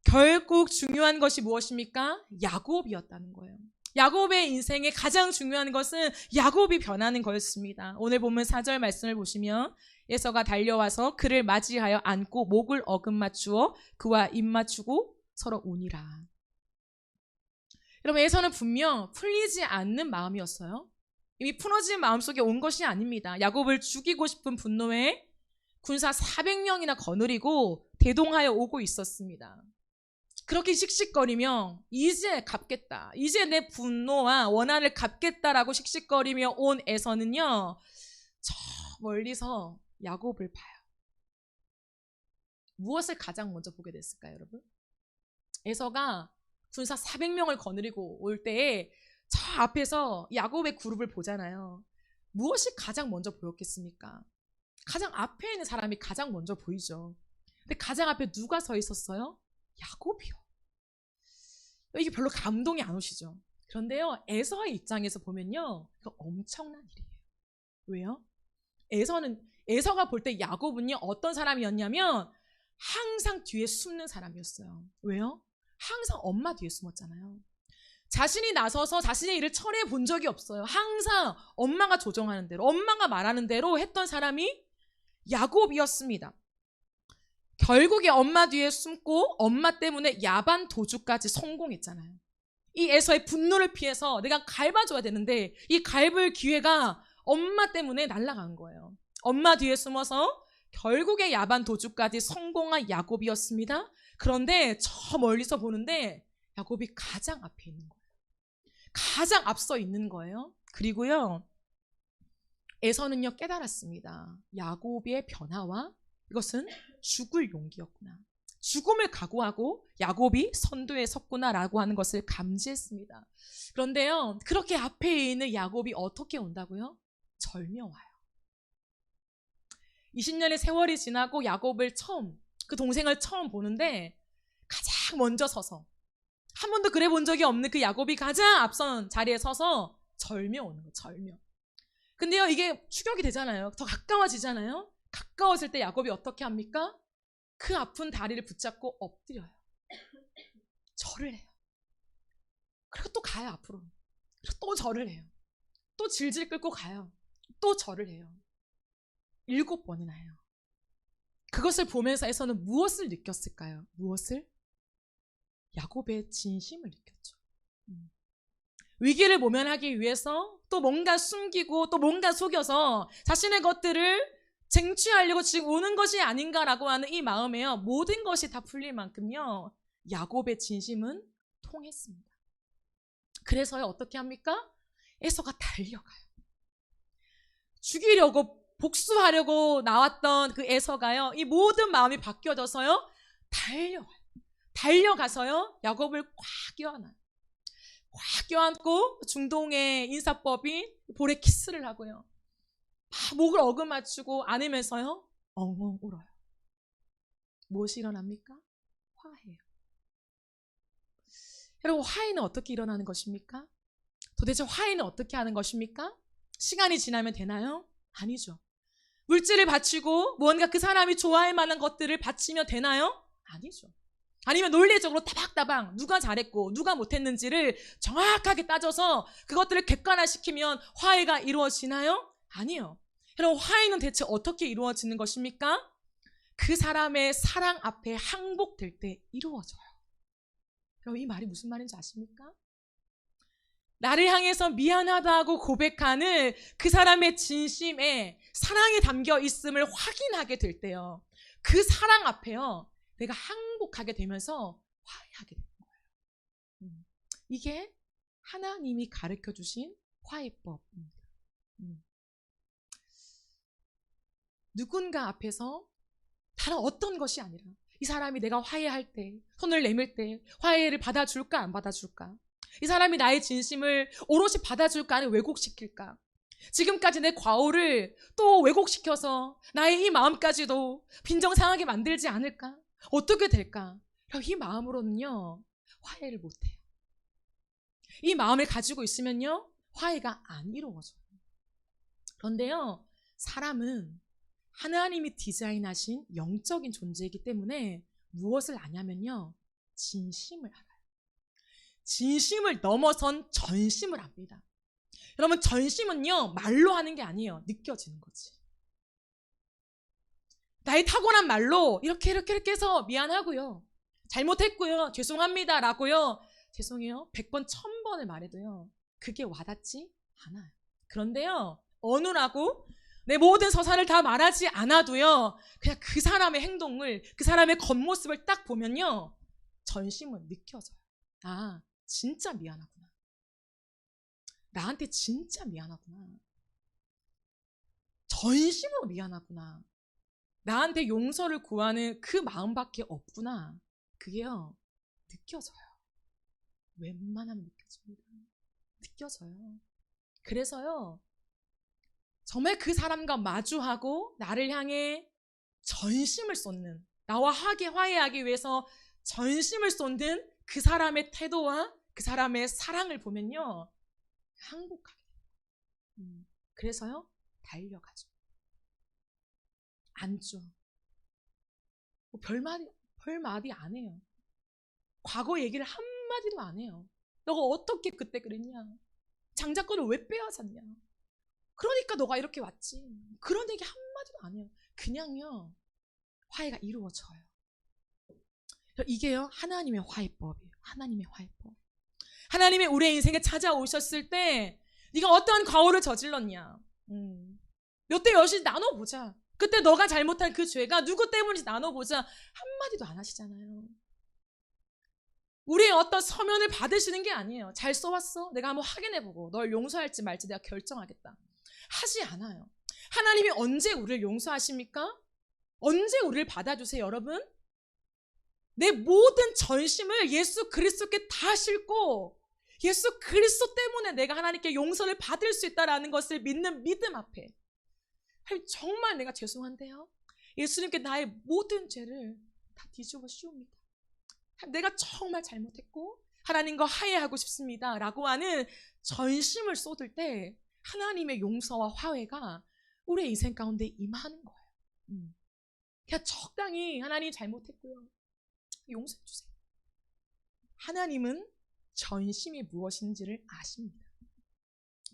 결국 중요한 것이 무엇입니까? 야곱이었다는 거예요. 야곱의 인생에 가장 중요한 것은 야곱이 변하는 거였습니다. 오늘 본문 4절 말씀을 보시면 에서가 달려와서 그를 맞이하여 안고 목을 어금맞추어 그와 입맞추고 서로 우니라. 여러분, 에서는 분명 풀리지 않는 마음이었어요. 이미 풀어진 마음속에 온 것이 아닙니다. 야곱을 죽이고 싶은 분노에 군사 400명이나 거느리고 대동하여 오고 있었습니다. 그렇게 씩씩거리며 이제 갚겠다, 이제 내 분노와 원한을 갚겠다라고 씩씩거리며 온 에서는요, 저 멀리서 야곱을 봐요. 무엇을 가장 먼저 보게 됐을까요, 여러분? 에서가 군사 400명을 거느리고 올 때에 저 앞에서 야곱의 그룹을 보잖아요. 무엇이 가장 먼저 보였겠습니까? 가장 앞에 있는 사람이 가장 먼저 보이죠. 근데 가장 앞에 누가 서 있었어요? 야곱이요. 이게 별로 감동이 안 오시죠? 그런데요, 에서의 입장에서 보면요, 이거 엄청난 일이에요. 왜요? 에서가 볼 때 야곱은요, 어떤 사람이었냐면 항상 뒤에 숨는 사람이었어요. 왜요? 항상 엄마 뒤에 숨었잖아요. 자신이 나서서 자신의 일을 처리해 본 적이 없어요. 항상 엄마가 조정하는 대로, 엄마가 말하는 대로 했던 사람이 야곱이었습니다. 결국에 엄마 뒤에 숨고 엄마 때문에 야반 도주까지 성공했잖아요. 이 에서의 분노를 피해서 내가 갈봐줘야 되는데 이 갈볼 기회가 엄마 때문에 날아간 거예요. 엄마 뒤에 숨어서 결국에 야반 도주까지 성공한 야곱이었습니다. 그런데 저 멀리서 보는데 야곱이 가장 앞에 있는 거예요. 가장 앞서 있는 거예요. 그리고요, 에서는요 깨달았습니다. 야곱의 변화와 이것은 죽을 용기였구나. 죽음을 각오하고 야곱이 선두에 섰구나라고 하는 것을 감지했습니다. 그런데요, 그렇게 앞에 있는 야곱이 어떻게 온다고요? 절며 와요. 20년의 세월이 지나고 야곱을 그 동생을 처음 보는데 가장 먼저 서서, 한 번도 그래 본 적이 없는 그 야곱이 가장 앞선 자리에 서서 절며 오는 거예요. 절며. 근데요, 이게 추격이 되잖아요. 더 가까워지잖아요. 가까워질 때 야곱이 어떻게 합니까? 그 아픈 다리를 붙잡고 엎드려요. 절을 해요. 그리고 또 가요, 앞으로. 그리고 또 절을 해요. 또 질질 끌고 가요. 또 절을 해요. 7번이나 해요. 그것을 보면서 에서는 무엇을 느꼈을까요? 무엇을? 야곱의 진심을 느꼈죠. 위기를 모면하기 위해서 또 뭔가 숨기고 또 뭔가 속여서 자신의 것들을 쟁취하려고 지금 오는 것이 아닌가라고 하는 이 마음에요, 모든 것이 다 풀릴 만큼요, 야곱의 진심은 통했습니다. 그래서요, 어떻게 합니까? 에서가 달려가요. 죽이려고 복수하려고 나왔던 그 에서가요, 이 모든 마음이 바뀌어져서요, 달려가요. 달려가서요, 야곱을 꽉 껴안아요. 꽉 껴안고 중동의 인사법인 볼에 키스를 하고요, 목을 어금맞추고 안으면서요, 엉엉 울어요. 무엇이 일어납니까? 화해예요. 여러분, 화해는 어떻게 일어나는 것입니까? 도대체 화해는 어떻게 하는 것입니까? 시간이 지나면 되나요? 아니죠. 물질을 바치고 무언가 그 사람이 좋아할 만한 것들을 바치면 되나요? 아니죠. 아니면 논리적으로 따박따박 누가 잘했고 누가 못했는지를 정확하게 따져서 그것들을 객관화시키면 화해가 이루어지나요? 아니요. 여러분, 화해는 대체 어떻게 이루어지는 것입니까? 그 사람의 사랑 앞에 항복될 때 이루어져요. 여러분, 이 말이 무슨 말인지 아십니까? 나를 향해서 미안하다고 고백하는 그 사람의 진심에 사랑이 담겨 있음을 확인하게 될 때요, 그 사랑 앞에요, 내가 항복하게 되면서 화해하게 되는 거예요. 이게 하나님이 가르쳐 주신 화해법입니다. 누군가 앞에서 다른 어떤 것이 아니라 이 사람이 내가 화해할 때, 손을 내밀 때 화해를 받아줄까 안 받아줄까, 이 사람이 나의 진심을 오롯이 받아줄까 아니면 왜곡시킬까, 지금까지 내 과오를 또 왜곡시켜서 나의 이 마음까지도 빈정상하게 만들지 않을까, 어떻게 될까, 이 마음으로는요 화해를 못해요. 이 마음을 가지고 있으면요 화해가 안 이루어져요. 그런데요 사람은 하나님이 디자인하신 영적인 존재이기 때문에 무엇을 아냐면요 진심을 알아요. 진심을 넘어선 전심을 압니다. 여러분 전심은요 말로 하는 게 아니에요. 느껴지는 거지. 나의 타고난 말로 이렇게 해서 미안하고요, 잘못했고요, 죄송합니다 라고요, 죄송해요 100번 1000번을 말해도요 그게 와닿지 않아요. 그런데요 어느라고 내 모든 서사를 다 말하지 않아도요 그냥 그 사람의 행동을, 그 사람의 겉모습을 딱 보면요 전심은 느껴져요. 아 진짜 미안하구나, 나한테 진짜 미안하구나, 전심으로 미안하구나, 나한테 용서를 구하는 그 마음밖에 없구나. 그게요 느껴져요. 웬만하면 느껴집니다. 느껴져요. 그래서요 정말 그 사람과 마주하고 나를 향해 전심을 쏟는, 나와 화해하기 위해서 전심을 쏟는 그 사람의 태도와 그 사람의 사랑을 보면요 항복하게 돼요. 그래서요 달려가죠. 안죠. 별말이 안 해요. 과거 얘기를 한마디도 안 해요. 너가 어떻게 그때 그랬냐, 장자권을 왜 빼앗았냐, 그러니까 너가 이렇게 왔지, 그런 얘기 한마디도 안 해요. 그냥요 화해가 이루어져요. 이게요 하나님의 화해법이에요. 하나님의 화해법. 하나님이 우리의 인생에 찾아오셨을 때 네가 어떠한 과오를 저질렀냐, 몇 대 몇이 나눠보자. 그때 너가 잘못한 그 죄가 누구 때문인지 나눠보자. 한마디도 안 하시잖아요. 우리의 어떤 서면을 받으시는 게 아니에요. 잘 써왔어? 내가 한번 확인해보고 널 용서할지 말지 내가 결정하겠다. 하지 않아요. 하나님이 언제 우리를 용서하십니까? 언제 우리를 받아주세요, 여러분? 내 모든 전심을 예수 그리스도께 다 싣고 예수 그리스도 때문에 내가 하나님께 용서를 받을 수 있다는 것을 믿는 믿음 앞에 정말 내가 죄송한데요, 예수님께 나의 모든 죄를 다 뒤집어 씌웁니다. 내가 정말 잘못했고 하나님과 화해하고 싶습니다 라고 하는 전심을 쏟을 때 하나님의 용서와 화해가 우리의 인생 가운데 임하는 거예요. 그냥 적당히 하나님 잘못했고요, 용서해 주세요. 하나님은 전심이 무엇인지를 아십니다.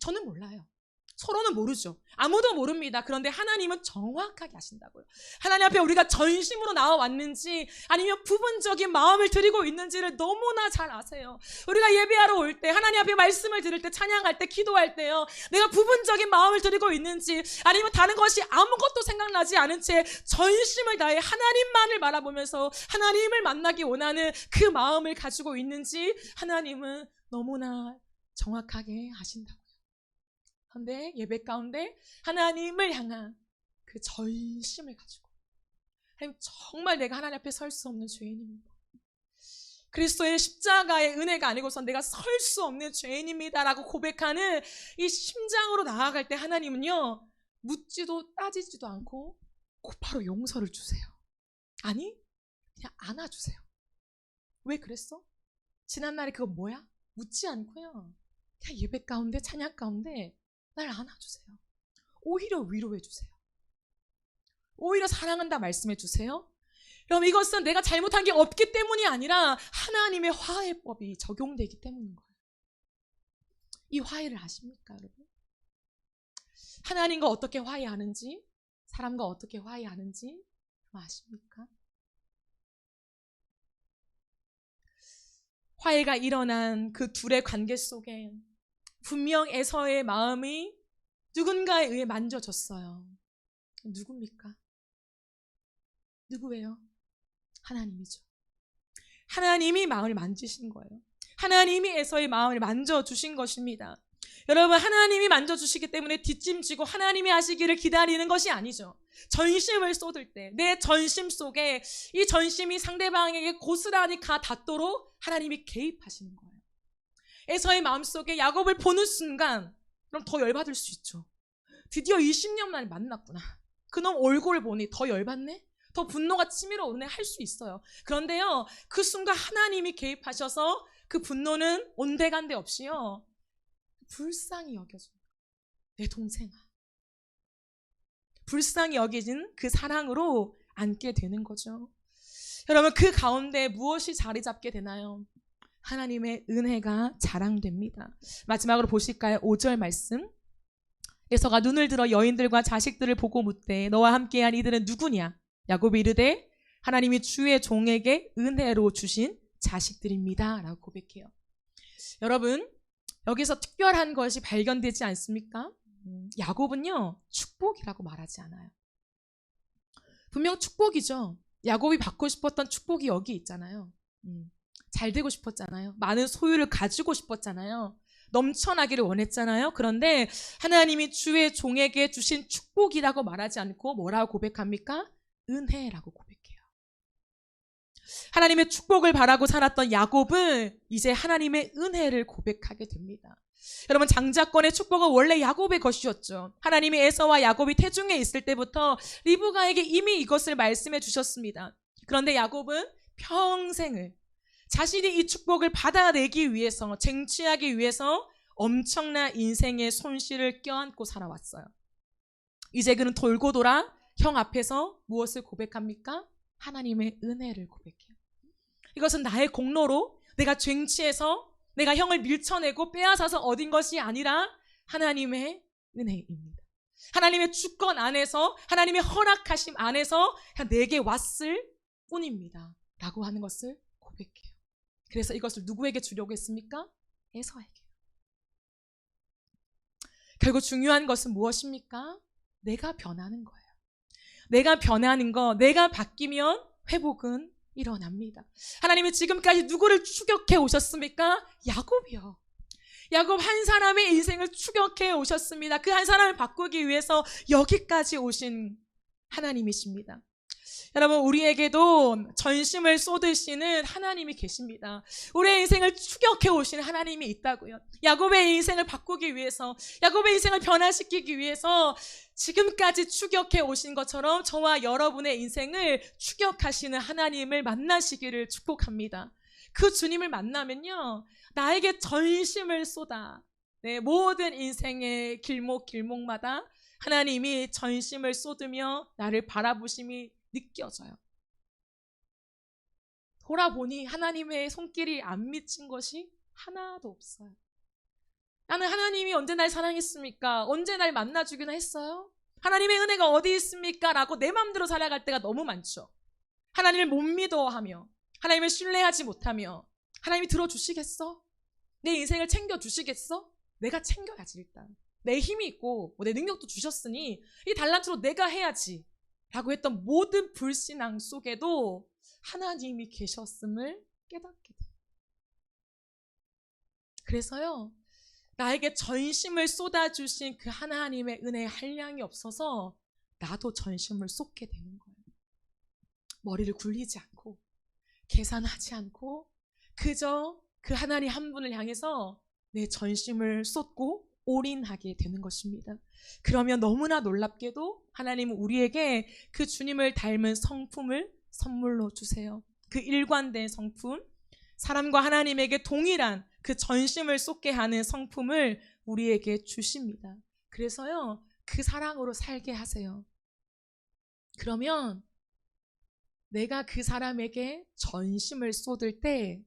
저는 몰라요. 서로는 모르죠. 아무도 모릅니다. 그런데 하나님은 정확하게 아신다고요. 하나님 앞에 우리가 전심으로 나와왔는지 아니면 부분적인 마음을 드리고 있는지를 너무나 잘 아세요. 우리가 예배하러 올 때, 하나님 앞에 말씀을 들을 때, 찬양할 때, 기도할 때요, 내가 부분적인 마음을 드리고 있는지 아니면 다른 것이 아무것도 생각나지 않은 채 전심을 다해 하나님만을 바라보면서 하나님을 만나기 원하는 그 마음을 가지고 있는지 하나님은 너무나 정확하게 아신다고요. 그런데 예배 가운데 하나님을 향한 그 전심을 가지고, 하나님 정말 내가 하나님 앞에 설 수 없는 죄인입니다, 그리스도의 십자가의 은혜가 아니고선 내가 설 수 없는 죄인입니다 라고 고백하는 이 심장으로 나아갈 때 하나님은요 묻지도 따지지도 않고 곧바로 용서를 주세요. 아니 그냥 안아주세요. 왜 그랬어? 지난날에 그거 뭐야? 묻지 않고요 그냥 예배 가운데, 찬양 가운데 날 안아주세요. 오히려 위로해 주세요. 오히려 사랑한다 말씀해 주세요. 그럼 이것은 내가 잘못한 게 없기 때문이 아니라 하나님의 화해법이 적용되기 때문인 거예요. 이 화해를 아십니까, 여러분? 하나님과 어떻게 화해하는지, 사람과 어떻게 화해하는지 아십니까? 화해가 일어난 그 둘의 관계 속에 분명 에서의 마음이 누군가에 의해 만져졌어요. 누굽니까? 누구예요? 하나님이죠. 하나님이 마음을 만지신 거예요. 하나님이 에서의 마음을 만져주신 것입니다. 여러분, 하나님이 만져주시기 때문에 뒷짐지고 하나님이 하시기를 기다리는 것이 아니죠. 전심을 쏟을 때 내 전심 속에 이 전심이 상대방에게 고스란히 가 닿도록 하나님이 개입하시는 거예요. 에서의 마음속에 야곱을 보는 순간 그럼 더 열받을 수 있죠. 드디어 20년 만에 만났구나. 그놈 얼굴을 보니 더 열받네? 더 분노가 치밀어 오르네 할 수 있어요. 그런데요, 그 순간 하나님이 개입하셔서 그 분노는 온데간데 없이요, 불쌍히 여겨줘요. 내 동생아. 불쌍히 여겨진 그 사랑으로 안게 되는 거죠. 여러분, 그 가운데 무엇이 자리 잡게 되나요? 하나님의 은혜가 자랑됩니다. 마지막으로 보실까요? 5절 말씀. 에서가 눈을 들어 여인들과 자식들을 보고 묻되 너와 함께한 이들은 누구냐? 야곱이 이르되 하나님이 주의 종에게 은혜로 주신 자식들입니다 라고 고백해요. 여러분, 여기서 특별한 것이 발견되지 않습니까? 야곱은요, 축복이라고 말하지 않아요. 분명 축복이죠. 야곱이 받고 싶었던 축복이 여기 있잖아요. 잘 되고 싶었잖아요. 많은 소유를 가지고 싶었잖아요. 넘쳐나기를 원했잖아요. 그런데 하나님이 주의 종에게 주신 축복이라고 말하지 않고 뭐라고 고백합니까? 은혜라고 고백해요. 하나님의 축복을 바라고 살았던 야곱은 이제 하나님의 은혜를 고백하게 됩니다. 여러분, 장자권의 축복은 원래 야곱의 것이었죠. 하나님이 에서와 야곱이 태중에 있을 때부터 리브가에게 이미 이것을 말씀해 주셨습니다. 그런데 야곱은 평생을 자신이 이 축복을 받아내기 위해서, 쟁취하기 위해서 엄청난 인생의 손실을 껴안고 살아왔어요. 이제 그는 돌고 돌아 형 앞에서 무엇을 고백합니까? 하나님의 은혜를 고백해요. 이것은 나의 공로로 내가 쟁취해서 내가 형을 밀쳐내고 빼앗아서 얻은 것이 아니라 하나님의 은혜입니다. 하나님의 주권 안에서, 하나님의 허락하심 안에서 내게 왔을 뿐입니다 라고 하는 것을 고백해요. 그래서 이것을 누구에게 주려고 했습니까? 에서에게. 결국 중요한 것은 무엇입니까? 내가 변하는 거예요. 내가 변하는 거, 내가 바뀌면 회복은 일어납니다. 하나님이 지금까지 누구를 추격해 오셨습니까? 야곱이요. 야곱 한 사람의 인생을 추격해 오셨습니다. 그 한 사람을 바꾸기 위해서 여기까지 오신 하나님이십니다. 여러분, 우리에게도 전심을 쏟으시는 하나님이 계십니다. 우리의 인생을 추격해 오시는 하나님이 있다고요. 야곱의 인생을 바꾸기 위해서, 야곱의 인생을 변화시키기 위해서 지금까지 추격해 오신 것처럼 저와 여러분의 인생을 추격하시는 하나님을 만나시기를 축복합니다. 그 주님을 만나면요, 나에게 전심을 쏟아, 모든 인생의 길목길목마다 하나님이 전심을 쏟으며 나를 바라보심이 느껴져요. 돌아보니 하나님의 손길이 안 미친 것이 하나도 없어요. 나는 하나님이 언제 날 사랑했습니까? 언제 날 만나주기나 했어요? 하나님의 은혜가 어디 있습니까? 라고 내 마음대로 살아갈 때가 너무 많죠. 하나님을 못 믿어하며, 하나님을 신뢰하지 못하며, 하나님이 들어주시겠어? 내 인생을 챙겨주시겠어? 내가 챙겨야지. 일단 내 힘이 있고 내 능력도 주셨으니 이 달란트로 내가 해야지 라고 했던 모든 불신앙 속에도 하나님이 계셨음을 깨닫게 돼요. 그래서요, 나에게 전심을 쏟아주신 그 하나님의 은혜에 한량이 없어서 나도 전심을 쏟게 되는 거예요. 머리를 굴리지 않고 계산하지 않고 그저 그 하나님 한 분을 향해서 내 전심을 쏟고 올인하게 되는 것입니다. 그러면 너무나 놀랍게도 하나님은 우리에게 그 주님을 닮은 성품을 선물로 주세요. 그 일관된 성품, 사람과 하나님에게 동일한 그 전심을 쏟게 하는 성품을 우리에게 주십니다. 그래서요, 그 사랑으로 살게 하세요. 그러면 내가 그 사람에게 전심을 쏟을 때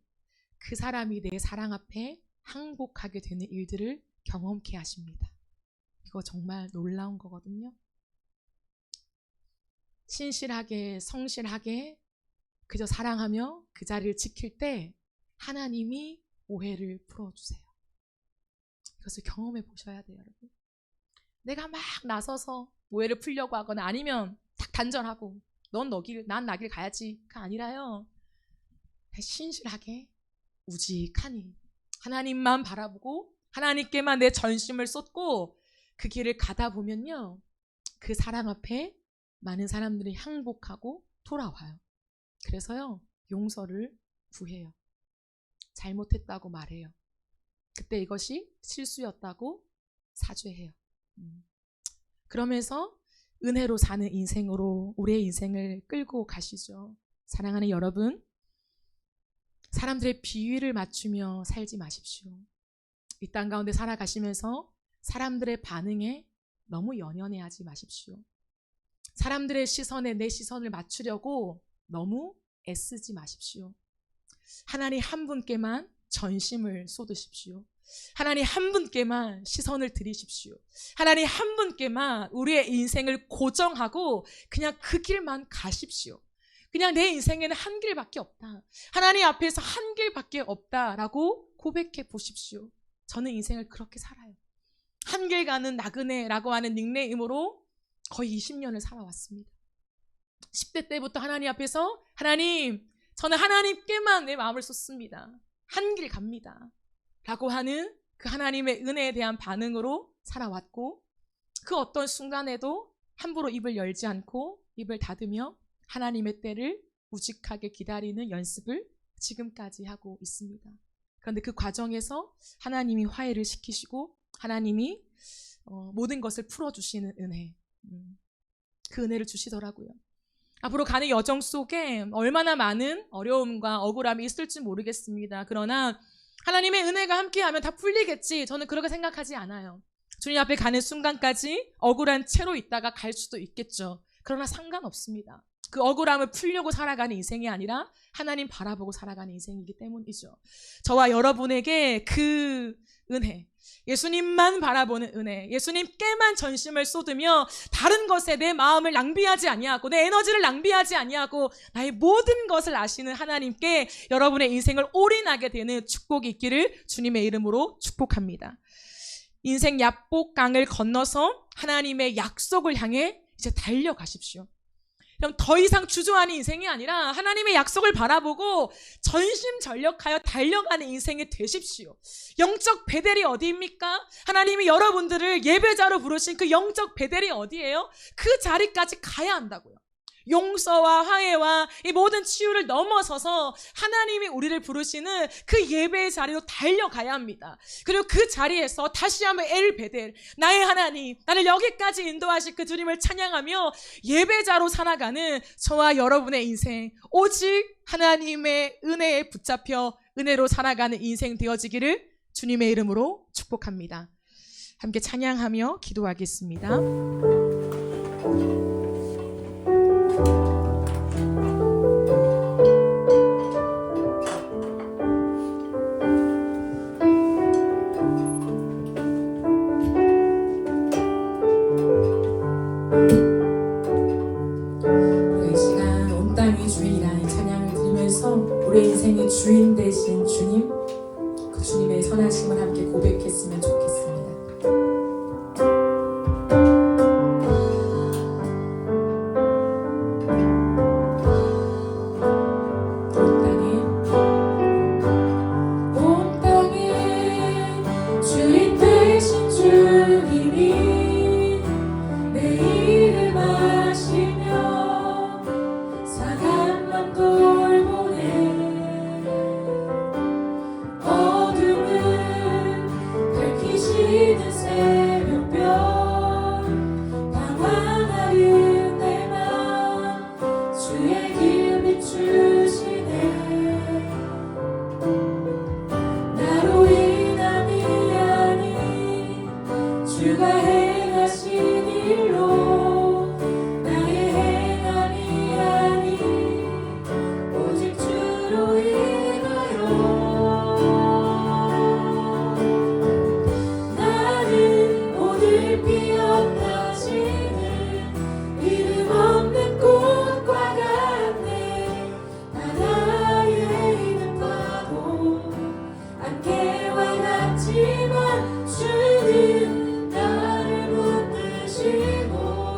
그 사람이 내 사랑 앞에 항복하게 되는 일들을 경험케 하십니다. 이거 정말 놀라운 거거든요. 신실하게, 성실하게 그저 사랑하며 그 자리를 지킬 때 하나님이 오해를 풀어주세요. 이것을 경험해 보셔야 돼요, 여러분. 내가 막 나서서 오해를 풀려고 하거나 아니면 딱 단절하고 넌 너길, 난 나길 가야지가 아니라요, 신실하게 우직하니 하나님만 바라보고 하나님께만 내 전심을 쏟고 그 길을 가다 보면요, 그 사랑 앞에 많은 사람들이 항복하고 돌아와요. 그래서요, 용서를 구해요. 잘못했다고 말해요. 그때 이것이 실수였다고 사죄해요. 그러면서 은혜로 사는 인생으로 우리의 인생을 끌고 가시죠. 사랑하는 여러분, 사람들의 비위를 맞추며 살지 마십시오. 이 땅 가운데 살아가시면서 사람들의 반응에 너무 연연해하지 마십시오. 사람들의 시선에 내 시선을 맞추려고 너무 애쓰지 마십시오. 하나님 한 분께만 전심을 쏟으십시오. 하나님 한 분께만 시선을 드리십시오. 하나님 한 분께만 우리의 인생을 고정하고 그냥 그 길만 가십시오. 그냥 내 인생에는 한 길밖에 없다. 하나님 앞에서 한 길밖에 없다라고 고백해 보십시오. 저는 인생을 그렇게 살아요. 한 길 가는 나그네라고 하는 닉네임으로 거의 20년을 살아왔습니다. 10대 때부터 하나님 앞에서 하나님, 저는 하나님께만 내 마음을 쏟습니다. 한 길 갑니다. 라고 하는 그 하나님의 은혜에 대한 반응으로 살아왔고, 그 어떤 순간에도 함부로 입을 열지 않고 입을 닫으며 하나님의 때를 우직하게 기다리는 연습을 지금까지 하고 있습니다. 그런데 그 과정에서 하나님이 화해를 시키시고 하나님이 모든 것을 풀어주시는 은혜, 그 은혜를 주시더라고요. 앞으로 가는 여정 속에 얼마나 많은 어려움과 억울함이 있을지 모르겠습니다. 그러나 하나님의 은혜가 함께하면 다 풀리겠지, 저는 그렇게 생각하지 않아요. 주님 앞에 가는 순간까지 억울한 채로 있다가 갈 수도 있겠죠. 그러나 상관없습니다. 그 억울함을 풀려고 살아가는 인생이 아니라 하나님 바라보고 살아가는 인생이기 때문이죠. 저와 여러분에게 그 은혜, 예수님만 바라보는 은혜, 예수님께만 전심을 쏟으며 다른 것에 내 마음을 낭비하지 아니하고 내 에너지를 낭비하지 아니하고 나의 모든 것을 아시는 하나님께 여러분의 인생을 올인하게 되는 축복이 있기를 주님의 이름으로 축복합니다. 인생 약복강을 건너서 하나님의 약속을 향해 이제 달려가십시오. 그럼 더 이상 주저하는 인생이 아니라 하나님의 약속을 바라보고 전심전력하여 달려가는 인생이 되십시오. 영적 베델이 어디입니까? 하나님이 여러분들을 예배자로 부르신 그 영적 베델이 어디예요? 그 자리까지 가야 한다고요. 용서와 화해와 이 모든 치유를 넘어서서 하나님이 우리를 부르시는 그 예배의 자리로 달려가야 합니다. 그리고 그 자리에서 다시 한번 엘 베델, 나의 하나님, 나를 여기까지 인도하신 그 주님을 찬양하며 예배자로 살아가는 저와 여러분의 인생, 오직 하나님의 은혜에 붙잡혀 은혜로 살아가는 인생 되어지기를 주님의 이름으로 축복합니다. 함께 찬양하며 기도하겠습니다. 우리의 인생의 주인 되신 주님, 그 주님의 선하심을 함께 고백했으면 좋겠습니다. 온 땅에 주인 되신 주님이 내 이름 아시며 상한 맘 돌보네. 새벽별 방황하는 내 맘 주의 길 비추시네. 나로 인함이 아닌 주가 행하신 일로 나의 행함이 아닌 오직 주로 인하여 피었다 지는 이름 없는 꽃과 같네. 바다에 있는 파도 안개와 같지만 주는 나를 붙드시고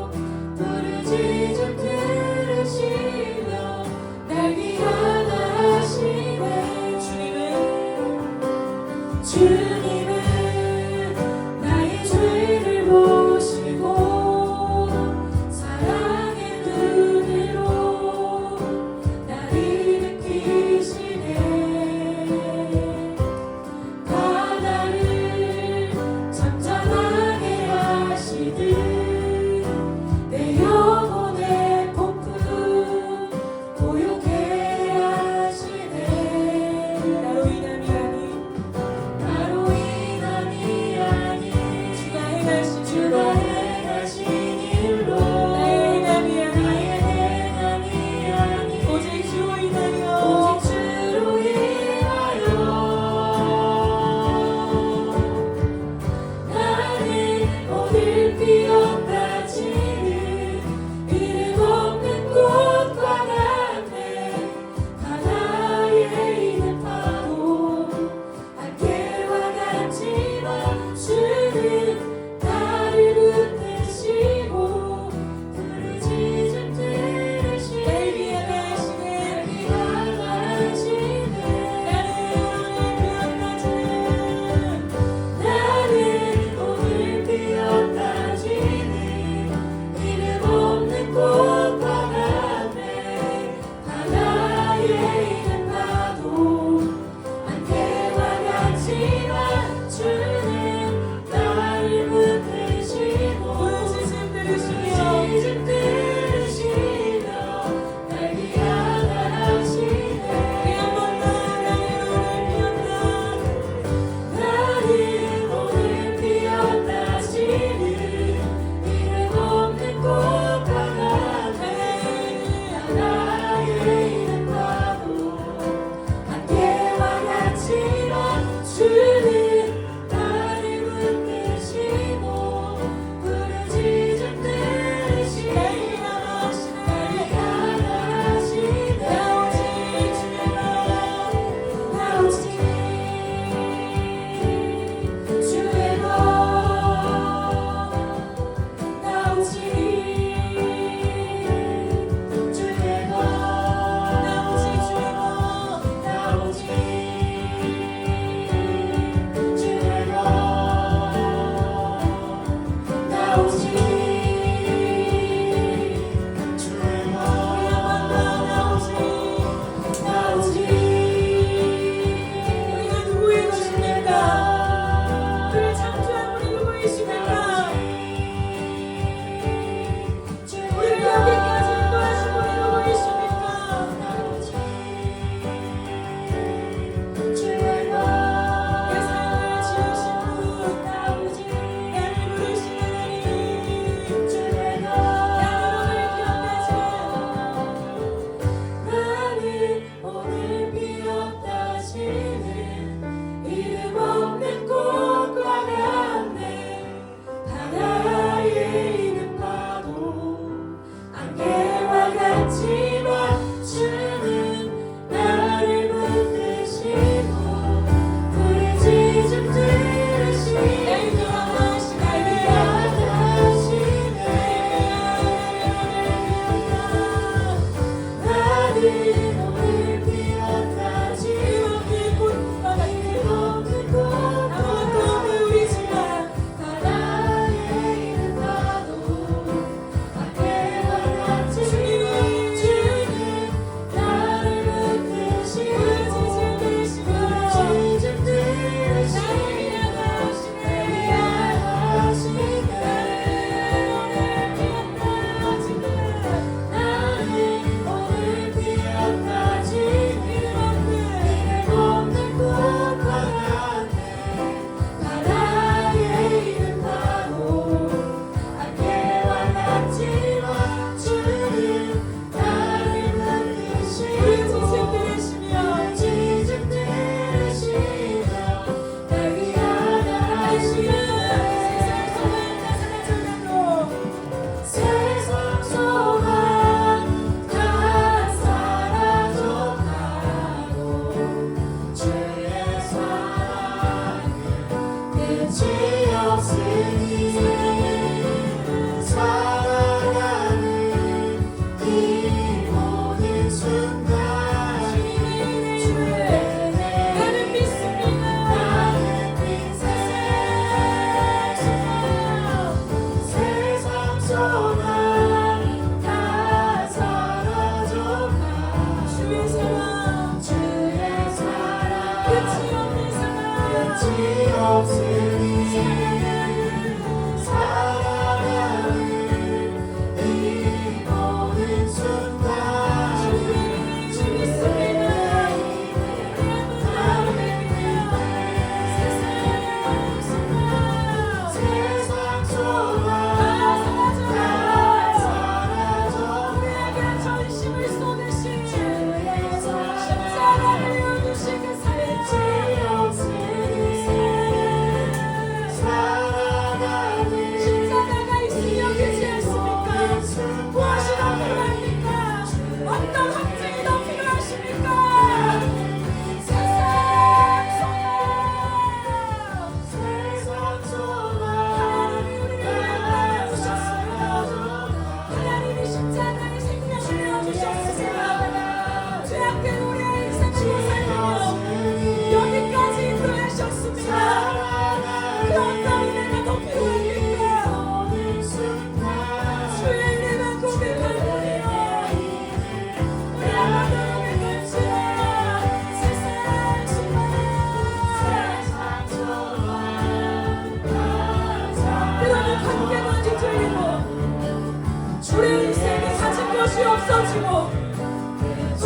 없어지고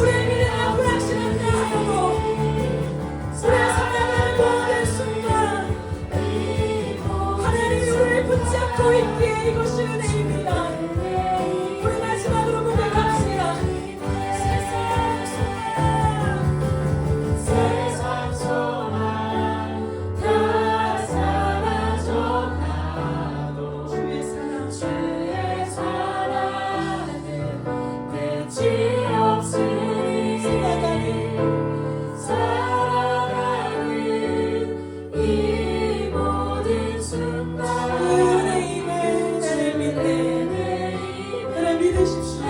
우리의 미래가 불확실하게 하고 우리가 살아가는 모든 순간 하나님이 우리를 붙잡고 있기에 이것이 은혜입니다. 우리 마지막으로 고백합시다. 세상 소망 다 사라져가도 주의 사랑은 끝이 없으니 살아가는 이 모든 순간 은혜임을 나를 믿네. 나를 믿으십시오.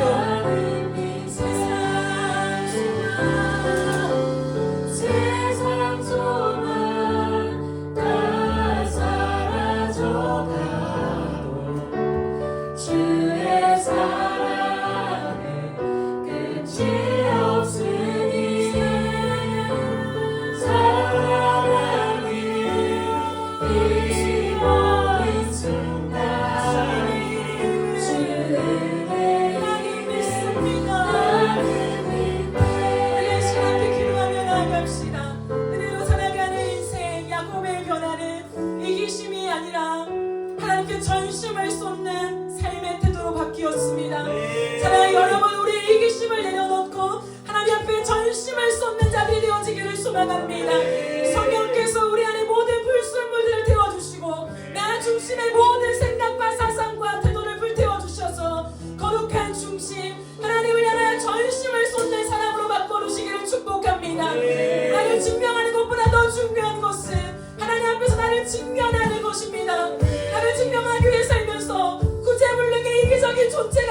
세상 소망 다 사라져가도 주의 사랑은 끝이 없으니 사랑은 이 모든 순간 주의 나를 믿습니다. 우리 시간에 기도하며 나아갑시다. 은혜로 살아가는 인생 야곱의 변화는 이기심이 아니라 하나님께 전심을 쏟는 삶의 태도로 바뀌었습니다. 사랑하는 여러분, 우리 이기심을 내려놓고 하나님 앞에 전심을 쏟는 자들이 되어지기를 소망합니다. 성령께서 우리 안에 모든 불순물들을 태워주시고 나 중심의 모든 생각과 사상과 태도를 불태워주셔서 거룩한 중심, 하나님을 향하여 전심을 쏟는 사람으로 바꿔주시기를 축복합니다. 나를 증명하는 것보다 더 중요한 것은 하나님 앞에서 나를 직면하는 것입니다. 나를 증명하기 위해 살면서 구제불능의 이기적인 존재